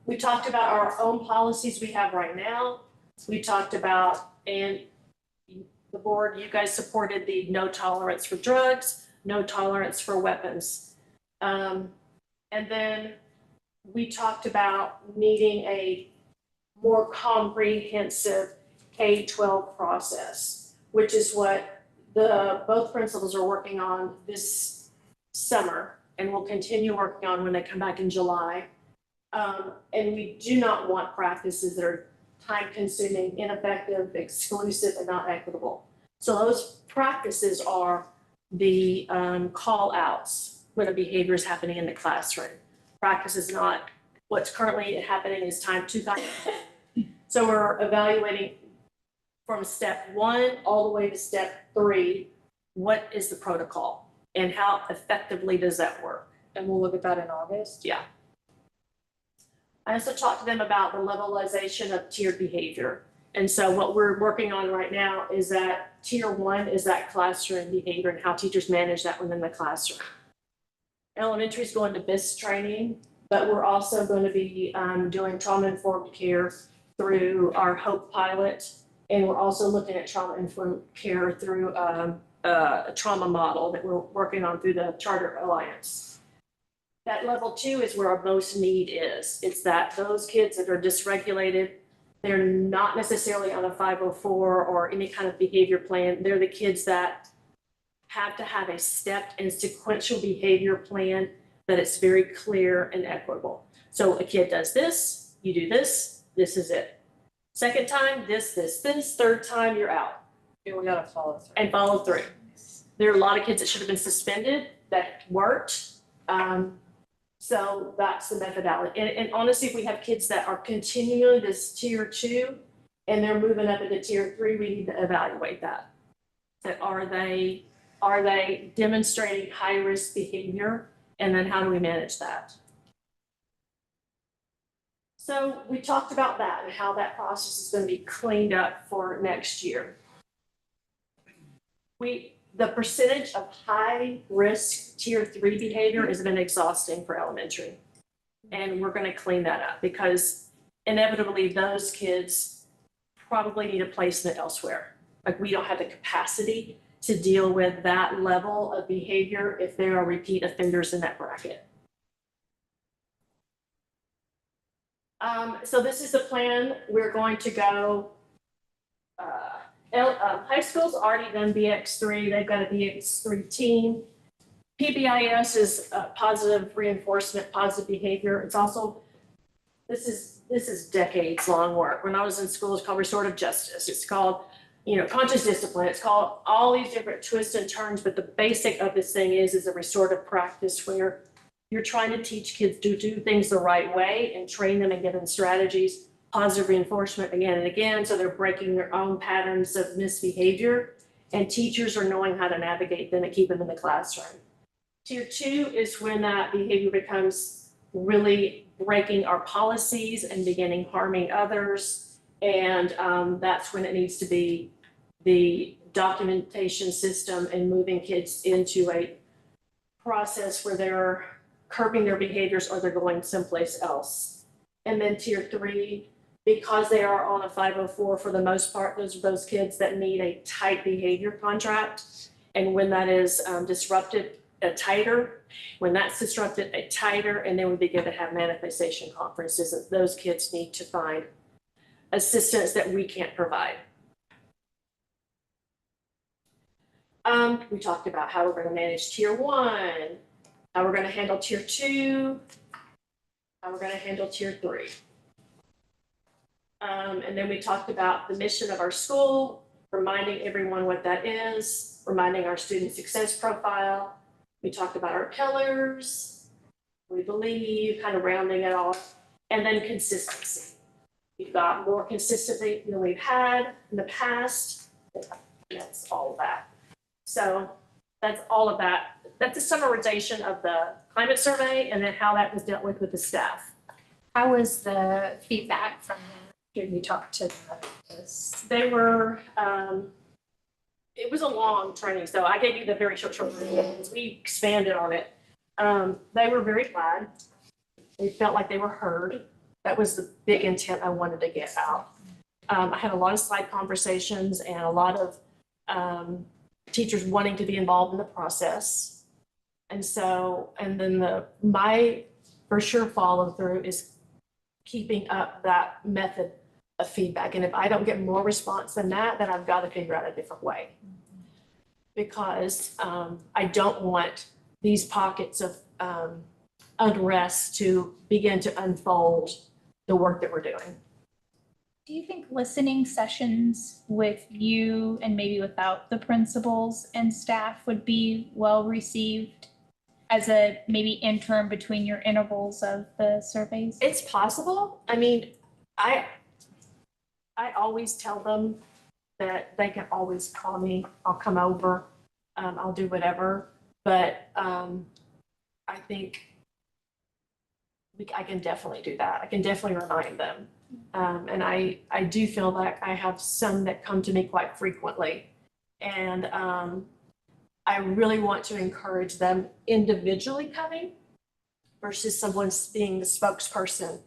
We talked about our own policies we have right now. We talked about, and the board, you guys supported the no tolerance for drugs, no tolerance for weapons. And then we talked about needing a more comprehensive K-12 process, which is what both principals are working on this summer and will continue working on when they come back in July. And we do not want practices that are time-consuming, ineffective, exclusive, and not equitable. So those practices are the call-outs when a behavior is happening in the classroom. Practice is not what's currently happening is time to time. So we're evaluating from step 1 all the way to step 3, what is the protocol and how effectively does that work? And we'll look at that in August. Yeah. I also talked to them about the levelization of tiered behavior. And so what we're working on right now is that tier 1 is that classroom behavior and how teachers manage that within the classroom. Elementary is going to BIS training, but we're also going to be doing trauma-informed care through our HOPE pilot. And we're also looking at trauma-informed care through a trauma model that we're working on through the Charter Alliance. That level 2 is where our most need is. It's that those kids that are dysregulated, they're not necessarily on a 504 or any kind of behavior plan. They're the kids that have to have a stepped and sequential behavior plan that it's very clear and equitable. So a kid does this, you do this, this is it. Second time, this, third time, you're out. And we gotta follow through. And follow through. There are a lot of kids that should have been suspended that worked. So that's the methodology. And honestly, if we have kids that are continuing this tier 2 and they're moving up into tier 3, we need to evaluate that. That are they demonstrating high risk behavior? And then how do we manage that? So we talked about that and how that process is going to be cleaned up for next year. The percentage of high risk tier 3 behavior has been exhausting for elementary. And we're going to clean that up because inevitably those kids probably need a placement elsewhere. Like we don't have the capacity to deal with that level of behavior if there are repeat offenders in that bracket. So this is the plan. We're going to go, high school's already done BX3. They've got a BX3 team. PBIS is positive reinforcement, positive behavior. It's also, this is decades long work. When I was in school, it's called restorative justice. It's called, conscious discipline. It's called all these different twists and turns, but the basic of this thing is a restorative practice where you're trying to teach kids to do things the right way and train them and give them strategies, positive reinforcement again and again, so they're breaking their own patterns of misbehavior, and teachers are knowing how to navigate them and keep them in the classroom. Tier 2 is when that behavior becomes really breaking our policies and beginning harming others, and that's when it needs to be the documentation system and moving kids into a process where they're curbing their behaviors or they're going someplace else. And then tier 3, because they are on a 504 for the most part, those are those kids that need a tight behavior contract. And when that is disrupted, a tighter, when that's disrupted, a tighter, and then we begin to have manifestation conferences that those kids need to find assistance that we can't provide. We talked about how we're going to manage tier 1, how we're going to handle tier 2, how we're going to handle tier 3. And then we talked about the mission of our school, reminding everyone what that is, reminding our student success profile. We talked about our pillars, we believe, kind of rounding it off, and then consistency. We've got more consistently than we've had in the past. That's all of that. So that's all of that. That's a summarization of the climate survey and then how that was dealt with the staff. How was the feedback from them after you talked to them? They were, it was a long training, so I gave you the very short version. We expanded on it. They were very glad. They felt like they were heard. That was the big intent I wanted to get out. I had a lot of slide conversations and a lot of teachers wanting to be involved in the process. And so, and then my for sure follow through is keeping up that method of feedback. And if I don't get more response than that, then I've got to figure out a different way. Because I don't want these pockets of unrest to begin to unfold the work that we're doing. Do you think listening sessions with you and maybe without the principals and staff would be well received as a maybe interim between your intervals of the surveys? It's possible. I mean, I always tell them that they can always call me. I'll come over. I'll do whatever. But I think I can definitely do that. I can definitely remind them. And I do feel like I have some that come to me quite frequently. And I really want to encourage them individually coming versus someone being the spokesperson,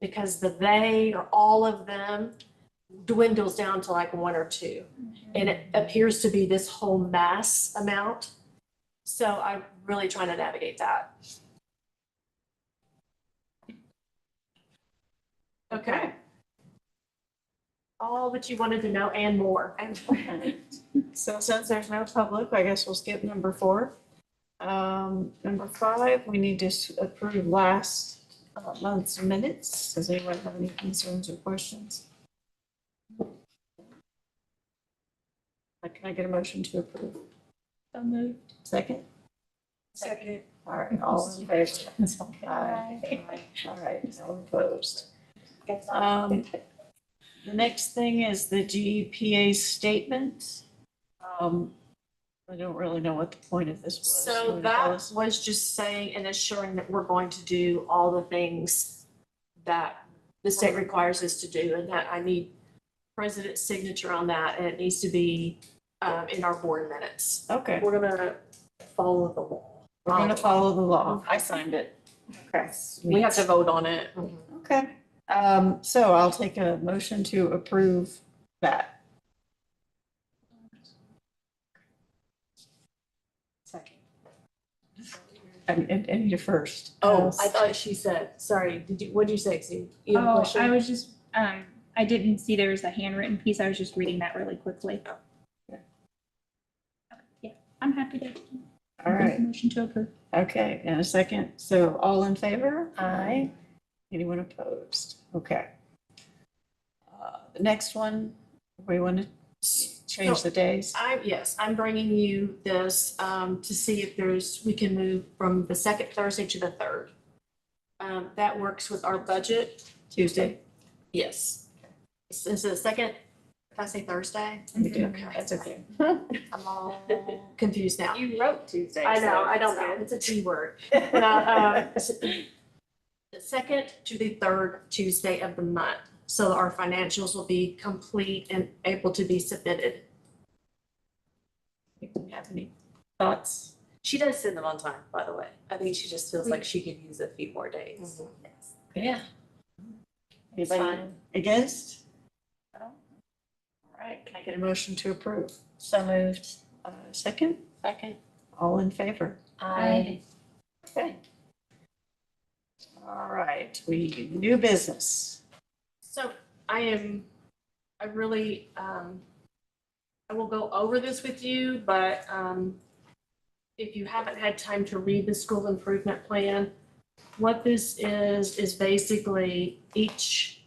because the they or all of them dwindles down to like one or two. And it appears to be this whole mass amount. So I'm really trying to navigate that. Okay. All that you wanted to know and more. So since there's no public, I guess we'll skip number 4. Number 5, we need to approve last month's minutes. Does anyone have any concerns or questions? Can I get a motion to approve? So moved. Second? Second. All right, all in favor? Aye. All right, no opposed. The next thing is the GEPA statement. I don't really know what the point of this was. You So wanna tell that us? was just saying and assuring that we're going to do all the things that the state requires us to do, and that I need president's signature on that, and it needs to be in our board minutes. Okay, We're gonna follow the law. we're gonna follow the law. I signed it. Okay. We have to vote on it. Okay, so I'll take a motion to approve that. Second. I need a first. Oh, I thought she said, sorry, what did you say, Sue? You have a Oh, question? I was just, I didn't see there was a handwritten piece. I was just reading that really quickly. Yeah. Yeah, I'm happy to. All right, Motion to approve. okay, and a second. So all in favor? Aye. Anyone opposed? Okay. The next one, we want to change the days? Yes, I'm bringing you this to see if we can move from the second Thursday to the third. That works with our budget. Tuesday? Yes. Is it the second, did I say Thursday? We do. Okay. That's okay. I'm all confused now. You wrote Tuesday. I know, so I don't it's know, good. it's a T word. The second to the third Tuesday of the month, so our financials will be complete and able to be submitted. Do you have any thoughts? She does send them on time, by the way. I think she just feels like she could use a few more days. Yeah. Anybody fine. against? No? All right, can I get a motion to approve? So moved. Second? Second. All in favor? Aye. Okay. All right, new business. So I really, I will go over this with you, but if you haven't had time to read the school improvement plan, what this is basically each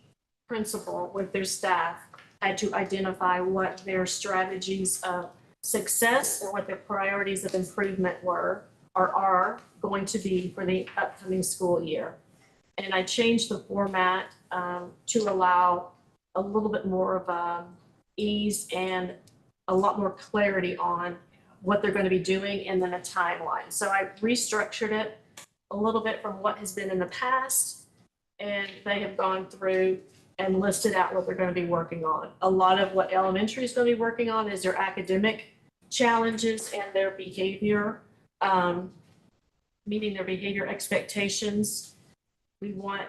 principal with their staff had to identify what their strategies of success or what their priorities of improvement were or are going to be for the upcoming school year. And I changed the format to allow a little bit more of ease and a lot more clarity on what they're going to be doing and then a timeline. So I restructured it a little bit from what has been in the past, and they have gone through and listed out what they're going to be working on. A lot of what elementary is going to be working on is their academic challenges and their behavior, meeting their behavior expectations. We want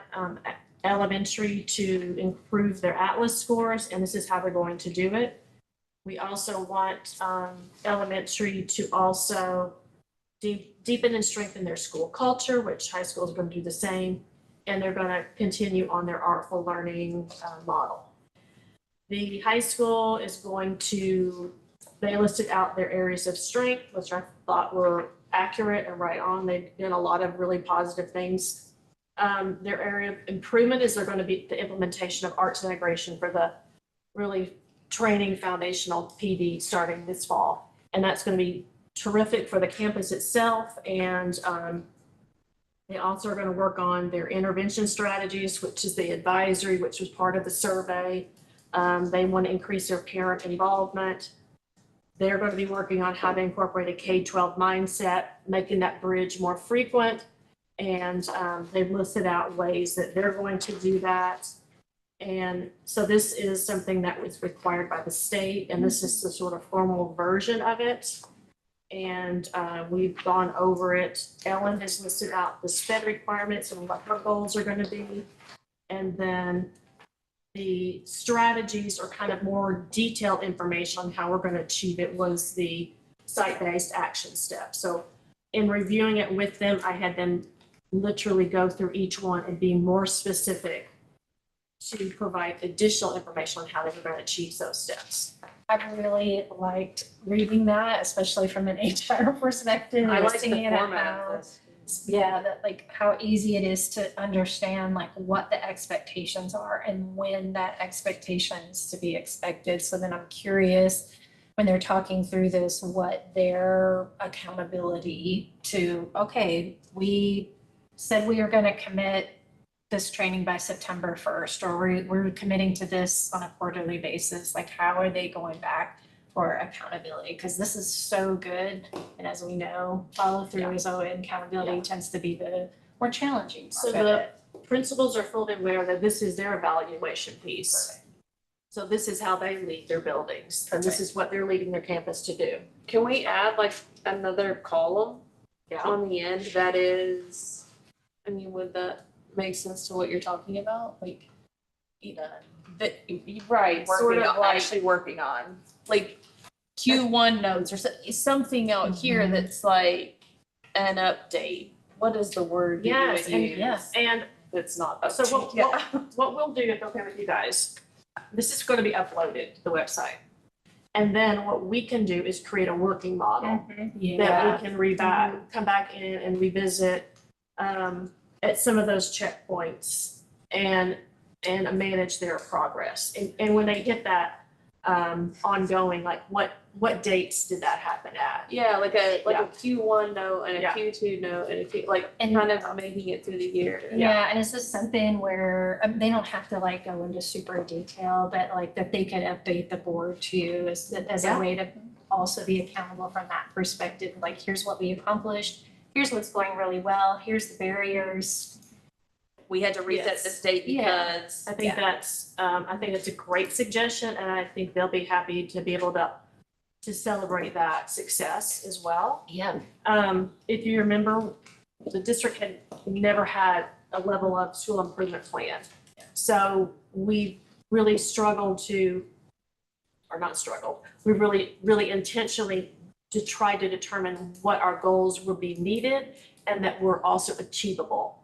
elementary to improve their Atlas scores, and this is how they're going to do it. We also want elementary to also deepen and strengthen their school culture, which high school is going to do the same, and they're going to continue on their artful learning model. The high school is going to, they listed out their areas of strength, which I thought were accurate and right on. They've done a lot of really positive things. Their area of improvement is they're going to be the implementation of arts integration for the really training foundational PD starting this fall. And that's going to be terrific for the campus itself. And they also are going to work on their intervention strategies, which is the advisory, which was part of the survey. They want to increase their parent involvement. They're going to be working on how to incorporate a K-12 mindset, making that bridge more frequent. And they've listed out ways that they're going to do that. And so this is something that was required by the state, and this is the sort of formal version of it. And we've gone over it. Ellen has listed out the SPED requirements and what her goals are going to be. And then the strategies or kind of more detailed information on how we're going to achieve it was the site-based action step. So in reviewing it with them, I had them literally go through each one and be more specific to provide additional information on how they were going to achieve those steps. I really liked reading that, especially from an HR perspective. I like the seeing it format how- of this. Yeah, that like how easy it is to understand like what the expectations are and when that expectation is to be expected. So then I'm curious when they're talking through this, what their accountability to, okay, we said we are going to commit this training by September 1st, or we're committing to this on a quarterly basis. Like, how are they going back for accountability? Because this is so good. And as we know, follow through is always, accountability tends to be the more challenging So part of the it. principals are fully aware that this is their evaluation piece. So this is how they lead their buildings, and this is what they're leading their campus to do. Can we add like another column Yeah. on the end that is, I mean, would that make sense to what you're talking about? Like, right, sort of like actually working on, like Q1 notes or something out here that's like an update. What is the word you Yes, would and use? yes. And It's not so update. what we'll do, if okay with you guys, this is going to be uploaded to the website. And then what we can do is create a working model that we can come back in and revisit at some of those checkpoints and manage their progress. And when they hit that ongoing, like what dates did that happen at? Yeah, like a Yeah. Q1 note and a Yeah. Q2 note and a Q, like And- kind of making it through the year. Yeah, and is this something where they don't have to like go into super detail, but like that they could update the board too as Yeah. a way to also be accountable from that perspective? Like, here's what we accomplished, here's what's going really well, here's the barriers. We had to reset Yes. this date Yeah. because. I think I think it's a great suggestion, and I think they'll be happy to be able to celebrate that success as well. Yeah. If you remember, the district had never had a level of school improvement plan. So we really struggled to, or not struggled, we really intentionally to try to determine what our goals would be needed and that were also achievable.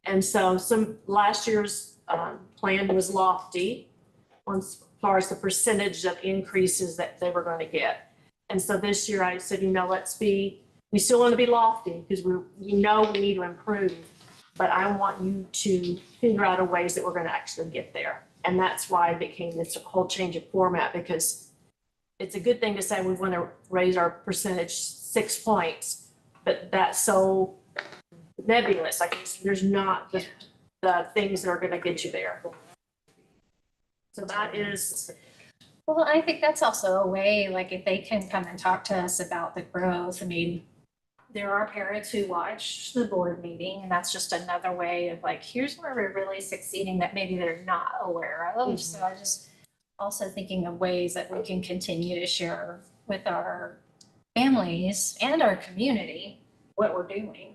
And so last year's plan was lofty as far as the percentage of increases that they were going to get. And so this year I said, we still want to be lofty because we know we need to improve, but I want you to figure out a ways that we're going to actually get there. And that's why it became this whole change of format, because it's a good thing to say we want to raise our percentage 6 points, but that's so nebulous. Like there's not the things that are going to get you there. So that is, Well, I think that's also a way, like if they can come and talk to us about the growth, I mean, there are parents who watch the board meeting, and that's just another way of like, here's where we're really succeeding that maybe they're not aware of. So I just also thinking of ways that we can continue to share with our families and our community what we're doing.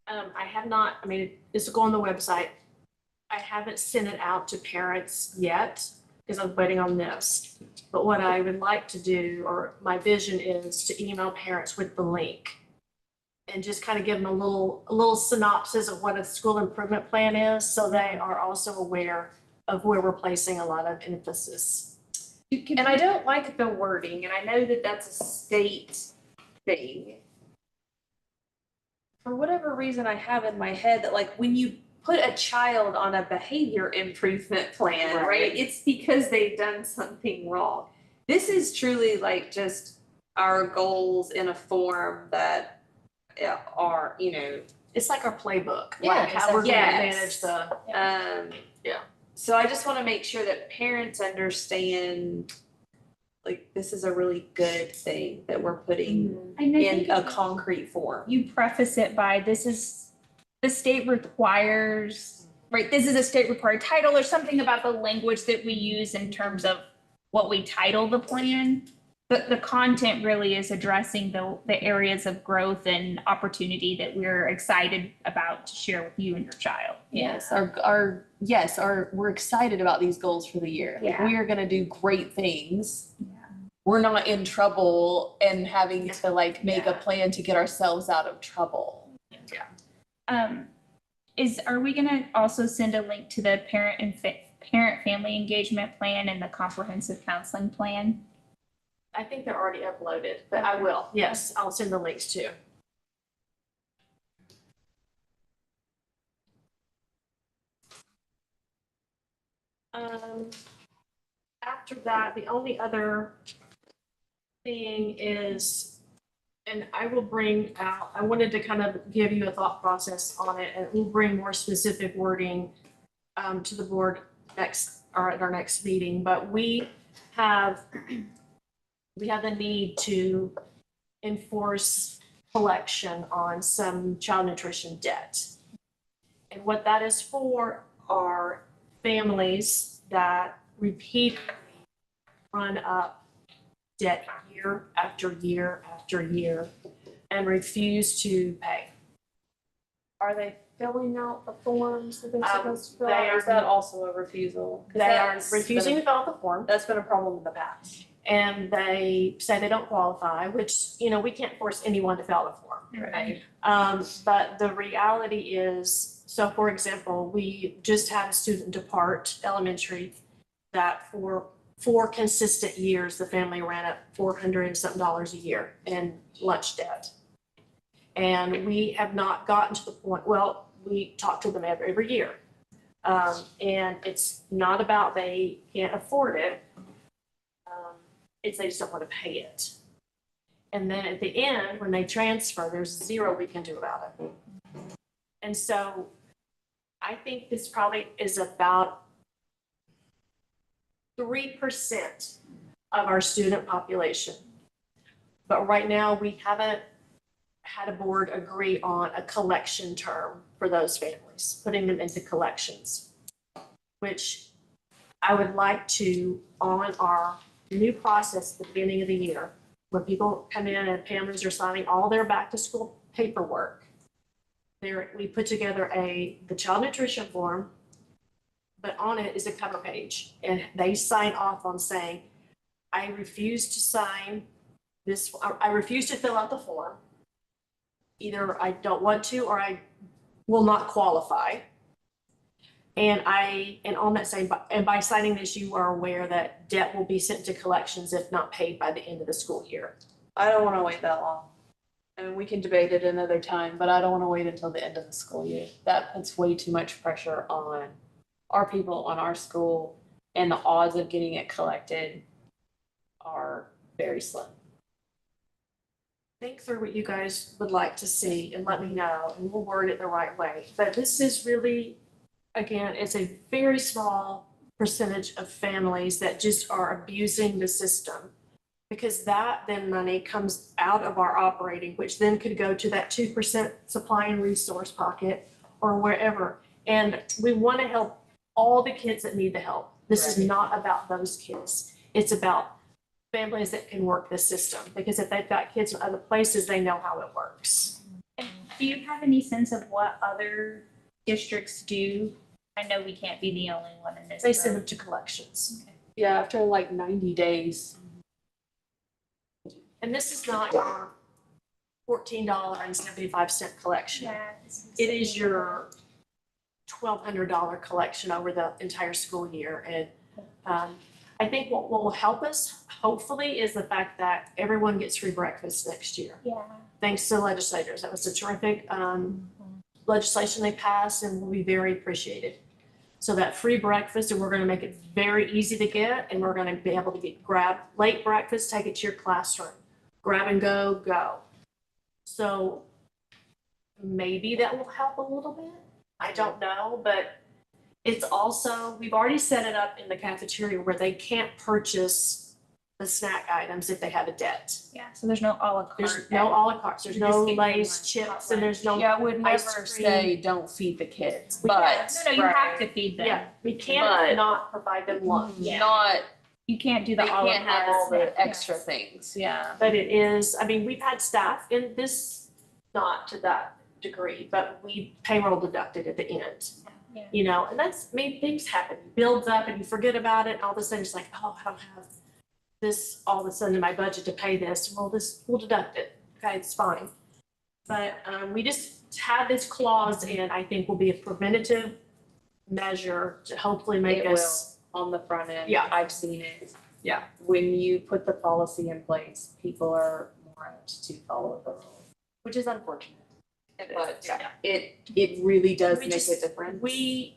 I have not, I mean, this will go on the website. I haven't sent it out to parents yet because I'm waiting on this. But what I would like to do, or my vision is to email parents with the link and just kind of give them a little synopsis of what a school improvement plan is, so they are also aware of where we're placing a lot of emphasis. And I don't like the wording, and I know that that's a state thing. For whatever reason, I have in my head that like when you put a child on a behavior improvement plan, right? It's because they've done something wrong. This is truly like just our goals in a form that are, you know. It's like our playbook, Yeah, like how we're gonna yes. manage the, Yeah. So I just want to make sure that parents understand, like, this is a really good thing that we're putting And I in think a concrete form. you preface it by, this is, the state requires, right, this is a state required title or something about the language that we use in terms of what we title the plan. But the content really is addressing the areas of growth and opportunity that we're excited about to share with you and your child. yes, we're excited about these goals for the year. Yeah. We are gonna do great things. We're not in trouble and having to like make a plan to get ourselves out of trouble. Are we gonna also send a link to the parent-family engagement plan and the comprehensive counseling plan? I think they're already uploaded, but I will, yes, I'll send the links too. After that, the only other thing is, and I will bring out, I wanted to kind of give you a thought process on it, and we'll bring more specific wording to the board at our next meeting, but we have the need to enforce collection on some child nutrition debt. And what that is for are families that repeatedly run up debt year after year after year and refuse to pay. Are they filling out the forms that they're supposed to fill out? Is that also a refusal? 'Cause They are that's refusing to been fill out the form. That's been a problem in the past. And they say they don't qualify, which, we can't force anyone to fill out a form. Right. But the reality is, so for example, we just had a student depart elementary that for 4 consistent years, the family ran up $400 and something a year in lunch debt. And we have not gotten to the point, well, we talk to them every year. And it's not about they can't afford it. It's they just don't want to pay it. And then at the end, when they transfer, there's zero we can do about it. And so I think this probably is about 3% of our student population. But right now, we haven't had a board agree on a collection term for those families, putting them into collections, which I would like to, on our new process at the beginning of the year, when people come in and families are signing all their back to school paperwork, we put together the child nutrition form, but on it is a cover page, and they sign off on saying, I refuse to sign this, I refuse to fill out the form. Either I don't want to, or I will not qualify. And on that same, and by signing this, you are aware that debt will be sent to collections if not paid by the end of the school year. I don't want to wait that long. I mean, we can debate it another time, but I don't want to wait until the end of the school year. That puts way too much pressure on our people, on our school, and the odds of getting it collected are very slim. Think through what you guys would like to see and let me know, and we'll word it the right way. But this is really, again, it's a very small percentage of families that just are abusing the system. Because that then money comes out of our operating, which then could go to that 2% supply and resource pocket or wherever. And we want to help all the kids that need the help. This is not about those kids. It's about families that can work the system, because if they've got kids in other places, they know how it works. Do you have any sense of what other districts do? I know we can't be the only one in this. They send them to collections. Yeah, after like 90 days. And this is not $14.75 collection. Yeah. It is your $1,200 collection over the entire school year. And I think what will help us, hopefully, is the fact that everyone gets free breakfast next year. Yeah. Thanks to legislators. That was a terrific legislation they passed and will be very appreciated. So that free breakfast, and we're gonna make it very easy to get, and we're gonna be able to grab late breakfast, take it to your classroom, grab and go. So maybe that will help a little bit. I don't know, but it's also, we've already set it up in the cafeteria where they can't purchase the snack items if they have a debt. Yeah, so there's no à la carte. There's no à la carte, there's You no just get your Lay's lunch, chips, hot and there's no. Yeah, I would ice never cream. say don't feed the kids, Yeah. but. No, you have to feed them. Yeah, we But- can't not provide them lunch. Yeah. Not, You can't do the they à la can't have carte all the snack. extra things, yeah. But it is, I mean, we've had staff in this, not to that degree, but we payroll deducted at the end. Yeah. You know, and that's, I mean, things happen, it builds up and you forget about it, and all of a sudden it's like, oh, I don't have this all of a sudden in my budget to pay this, well, we'll deduct it, okay, it's fine. But we just have this clause in, I think will be a preventative measure to hopefully make It us. On the front end. Yeah. I've seen it. Yeah. When you put the policy in place, people are more apt to follow the rules, which is unfortunate. But Yeah. it really does We make a just- difference. We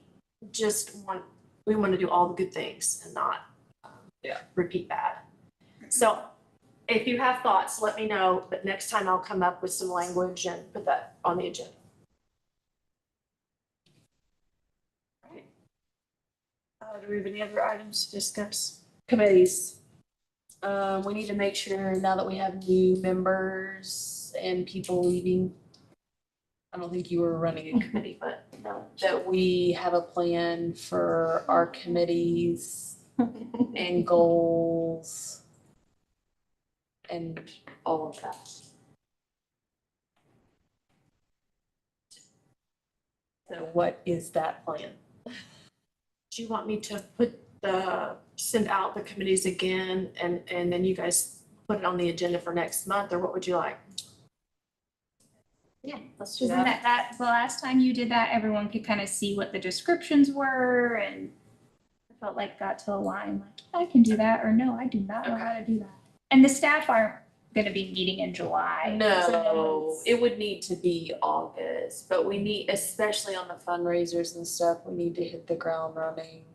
just want to do all the good things and not repeat bad. So if you have thoughts, let me know, but next time I'll come up with some language and put that on the agenda. Right. Do we have any other items to discuss? Committees. We need to make sure now that we have new members and people leaving. I don't think you were running a committee, but No. that we have a plan for our committees and goals and all of that. So what is that plan? Do you want me to send out the committees again and then you guys put it on the agenda for next month, or what would you like? Yeah, let's do Wasn't that. that the last time you did that, everyone could kind of see what the descriptions were, and I felt like got to a line like, I can do that, or no, I do not know how to do that. And the staff aren't gonna be meeting in July. No, it would need to be August, but we need, especially on the fundraisers and stuff, we need to hit the ground running.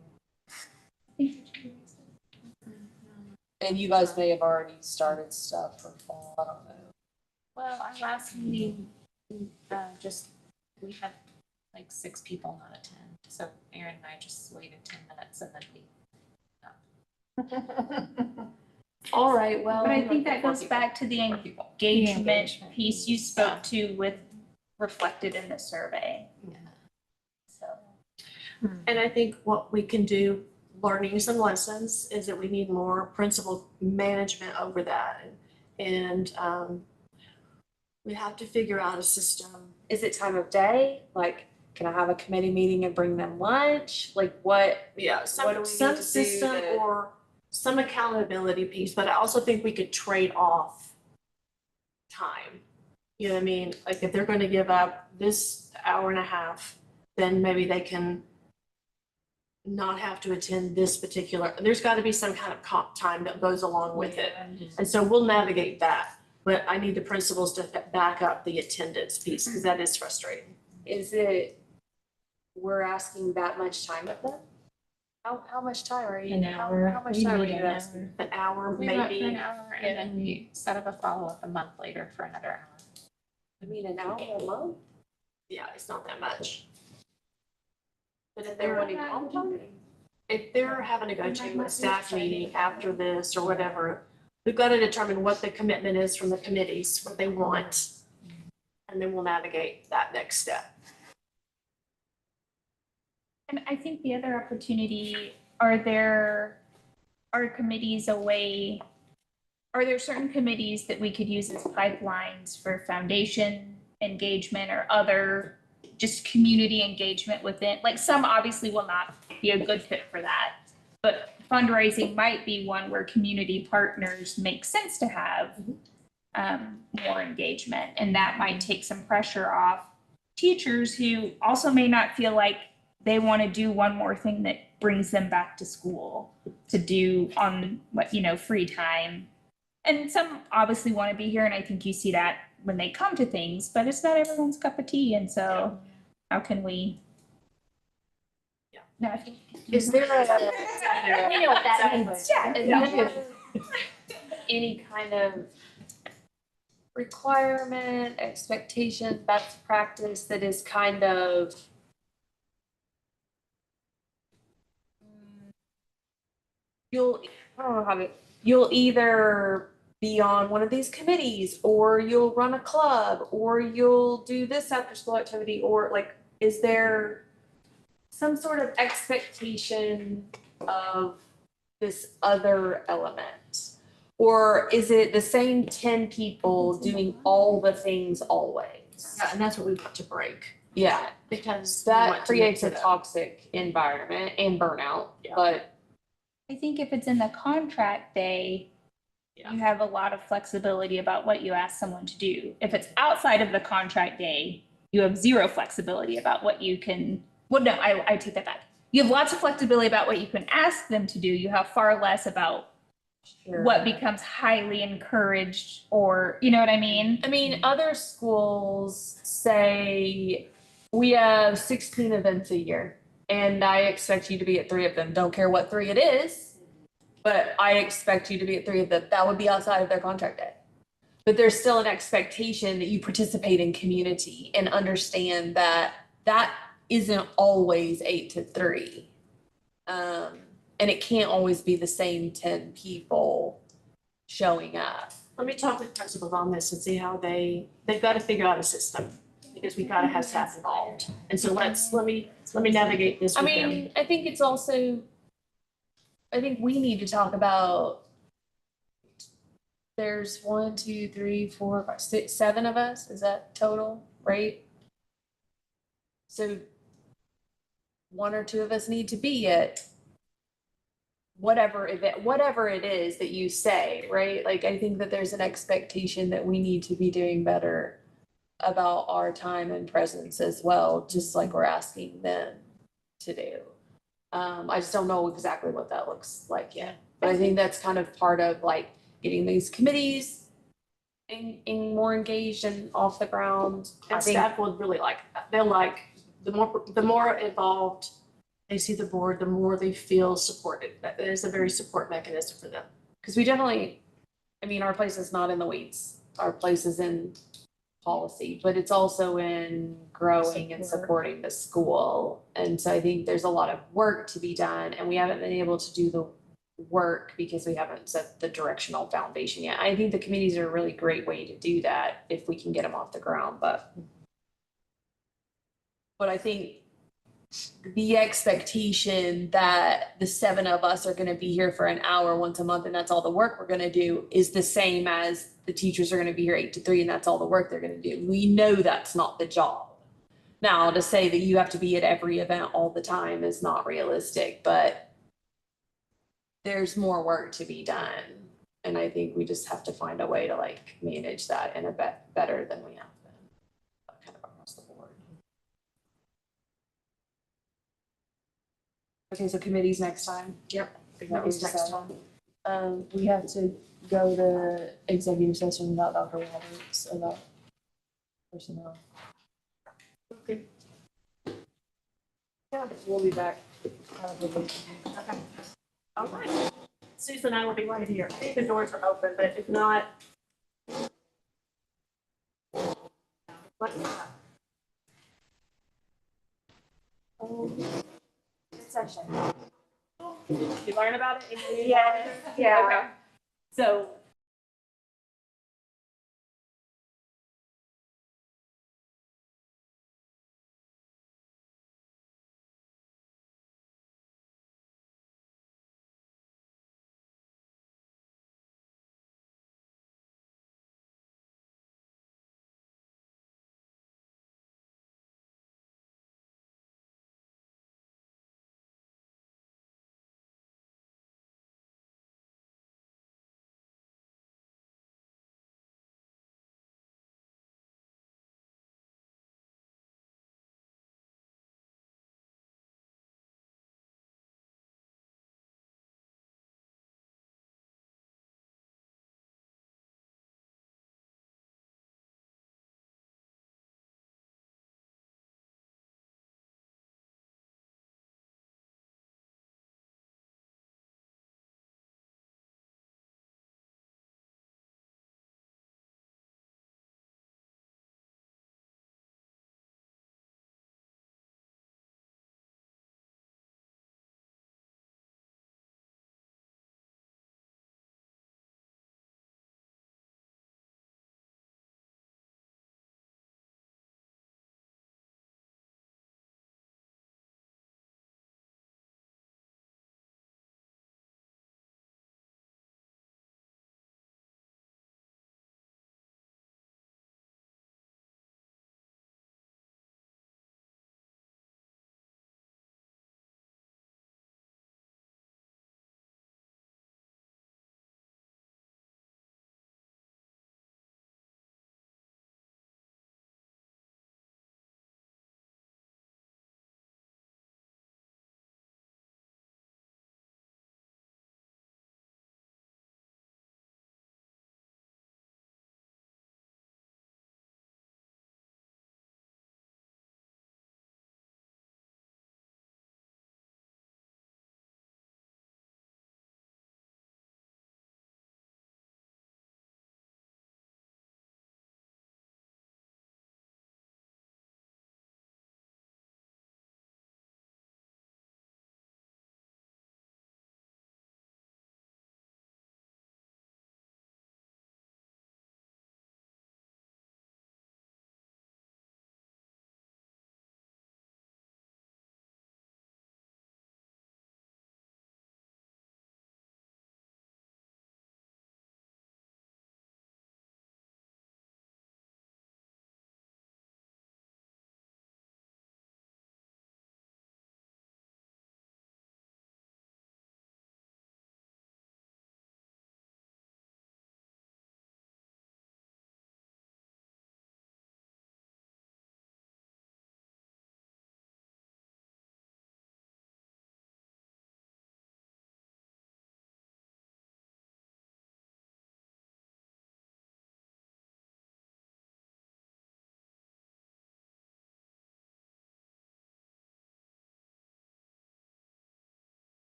And you guys may have already started stuff for fall, I don't know. Well, our last meeting, we had like 6 people not attend, so Aaron and I just waited 10 minutes and then we. All right, well. But I think that goes back to the engagement engagement piece you spoke to with reflected in the survey. Yeah. So, And I think what we can do, learning some lessons, is that we need more principal management over that. And we have to figure out a system. Is it time of day? Like, can I have a committee meeting and bring them lunch? Like what? Yeah, What do we some need to do system to- or some accountability piece, but I also think we could trade off time. You know what I mean? Like if they're gonna give up this hour and a half, then maybe they can not have to attend this particular, there's gotta be some kind of comp time that goes along with it. And so we'll navigate that, but I need the principals to back up the attendance piece, because that is frustrating. Is it, we're asking that much time of them? How much time are you? An how- hour. How much We time are need you an asking? An hour, We went for maybe. an hour and then we set up a follow-up a month later for another hour. I mean, an hour a month? Yeah, it's not that much. But if They're they're wanting comp time? if they're having to go to a staff meeting after this or whatever, we've got to determine what the commitment is from the committees, what they want. And then we'll navigate that next step. and I think the other opportunity, are committees a way, are there certain committees that we could use as pipelines for foundation engagement or other just community engagement within, like some obviously will not be a good fit for that. But fundraising might be one where community partners make sense to have. more engagement. And that might take some pressure off teachers who also may not feel like they want to do one more thing that brings them back to school to do on what, free time. And some obviously want to be here, and I think you see that when they come to things, but it's not everyone's cup of tea. And so how can we? Yeah. No, I think. Is there a? We know what that means. Yeah. Is there any kind of requirement, expectation, best practice that is kind of I don't know how to, you'll either be on one of these committees, or you'll run a club, or you'll do this after school activity, or like, is there some sort of expectation of this other element? Or is it the same 10 people doing all the things always? Yeah, and that's what we want to break. Yeah, Because we that want to creates a make it toxic environment and burnout, Yeah. but I think if it's in the contract day, Yeah. you have a lot of flexibility about what you ask someone to do. If it's outside of the contract day, you have zero flexibility about what you can, well, no, I take that back. You have lots of flexibility about what you can ask them to do. You have far less about what becomes highly encouraged, or, you know what I mean? I mean, other schools say we have 16 events a year, and I expect you to be at 3 of them. Don't care what 3 it is, but I expect you to be at 3 of them. That would be outside of their contract day. But there's still an expectation that you participate in community and understand that that isn't always 8 to 3. And it can't always be the same 10 people showing up. Let me talk with principals on this and see how they've got to figure out a system, because we got to have staff involved. And so let me navigate this I with them. mean, I think it's also, I think we need to talk about, there's 1, 2, 3, 4, 5, 6, 7 of us, is that total, right? So 1 or 2 of us need to be at whatever event, whatever it is that you say, right? Like, I think that there's an expectation that we need to be doing better about our time and presence as well, just like we're asking them to do. I just don't know exactly what that looks like yet, but I think that's kind of part of like getting these committees in more engaged and off the ground. I And think, staff would really like that. They'll like, the more involved they see the board, the more they feel supported. That is a very support mechanism for them. because we definitely, I mean, our place is not in the weeds. Our place is in policy, but it's also in growing and supporting the school. And so I think there's a lot of work to be done, and we haven't been able to do the work because we haven't set the directional foundation yet. I think the committees are a really great way to do that if we can get them off the ground, but I think the expectation that the 7 of us are gonna be here for an hour once a month and that's all the work we're gonna do is the same as the teachers are gonna be here 8 to 3 and that's all the work they're gonna do. We know that's not the job. Now, to say that you have to be at every event all the time is not realistic, but there's more work to be done. And I think we just have to find a way to like manage that in a better than we have been, kind of across the board. Okay, so committees next time. Yep. Is That was what you next said? time. We have to go to executive session about Dr. Roberts, about personnel. Okay. Yeah, we'll be back. Okay. All right. Susan and I will be right here. I think the doors are open, but if not. Good session. You learn about it? Yeah. Okay. So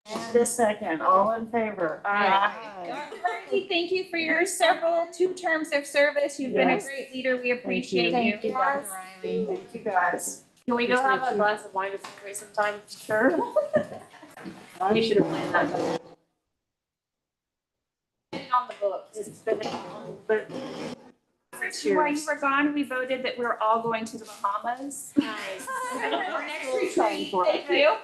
And a second, all in favor? Dorothy, thank you for your two terms of service. You've been a Yes. great leader. We appreciate you. Thank you, Dr. Riley. Thank you, guys. Can we go have a glass of wine to celebrate sometime? Sure. You should have planned that. On the books. It's been But While you were gone, we voted that we're all going to the Bahamas. Nice. Next retreat. Thank you.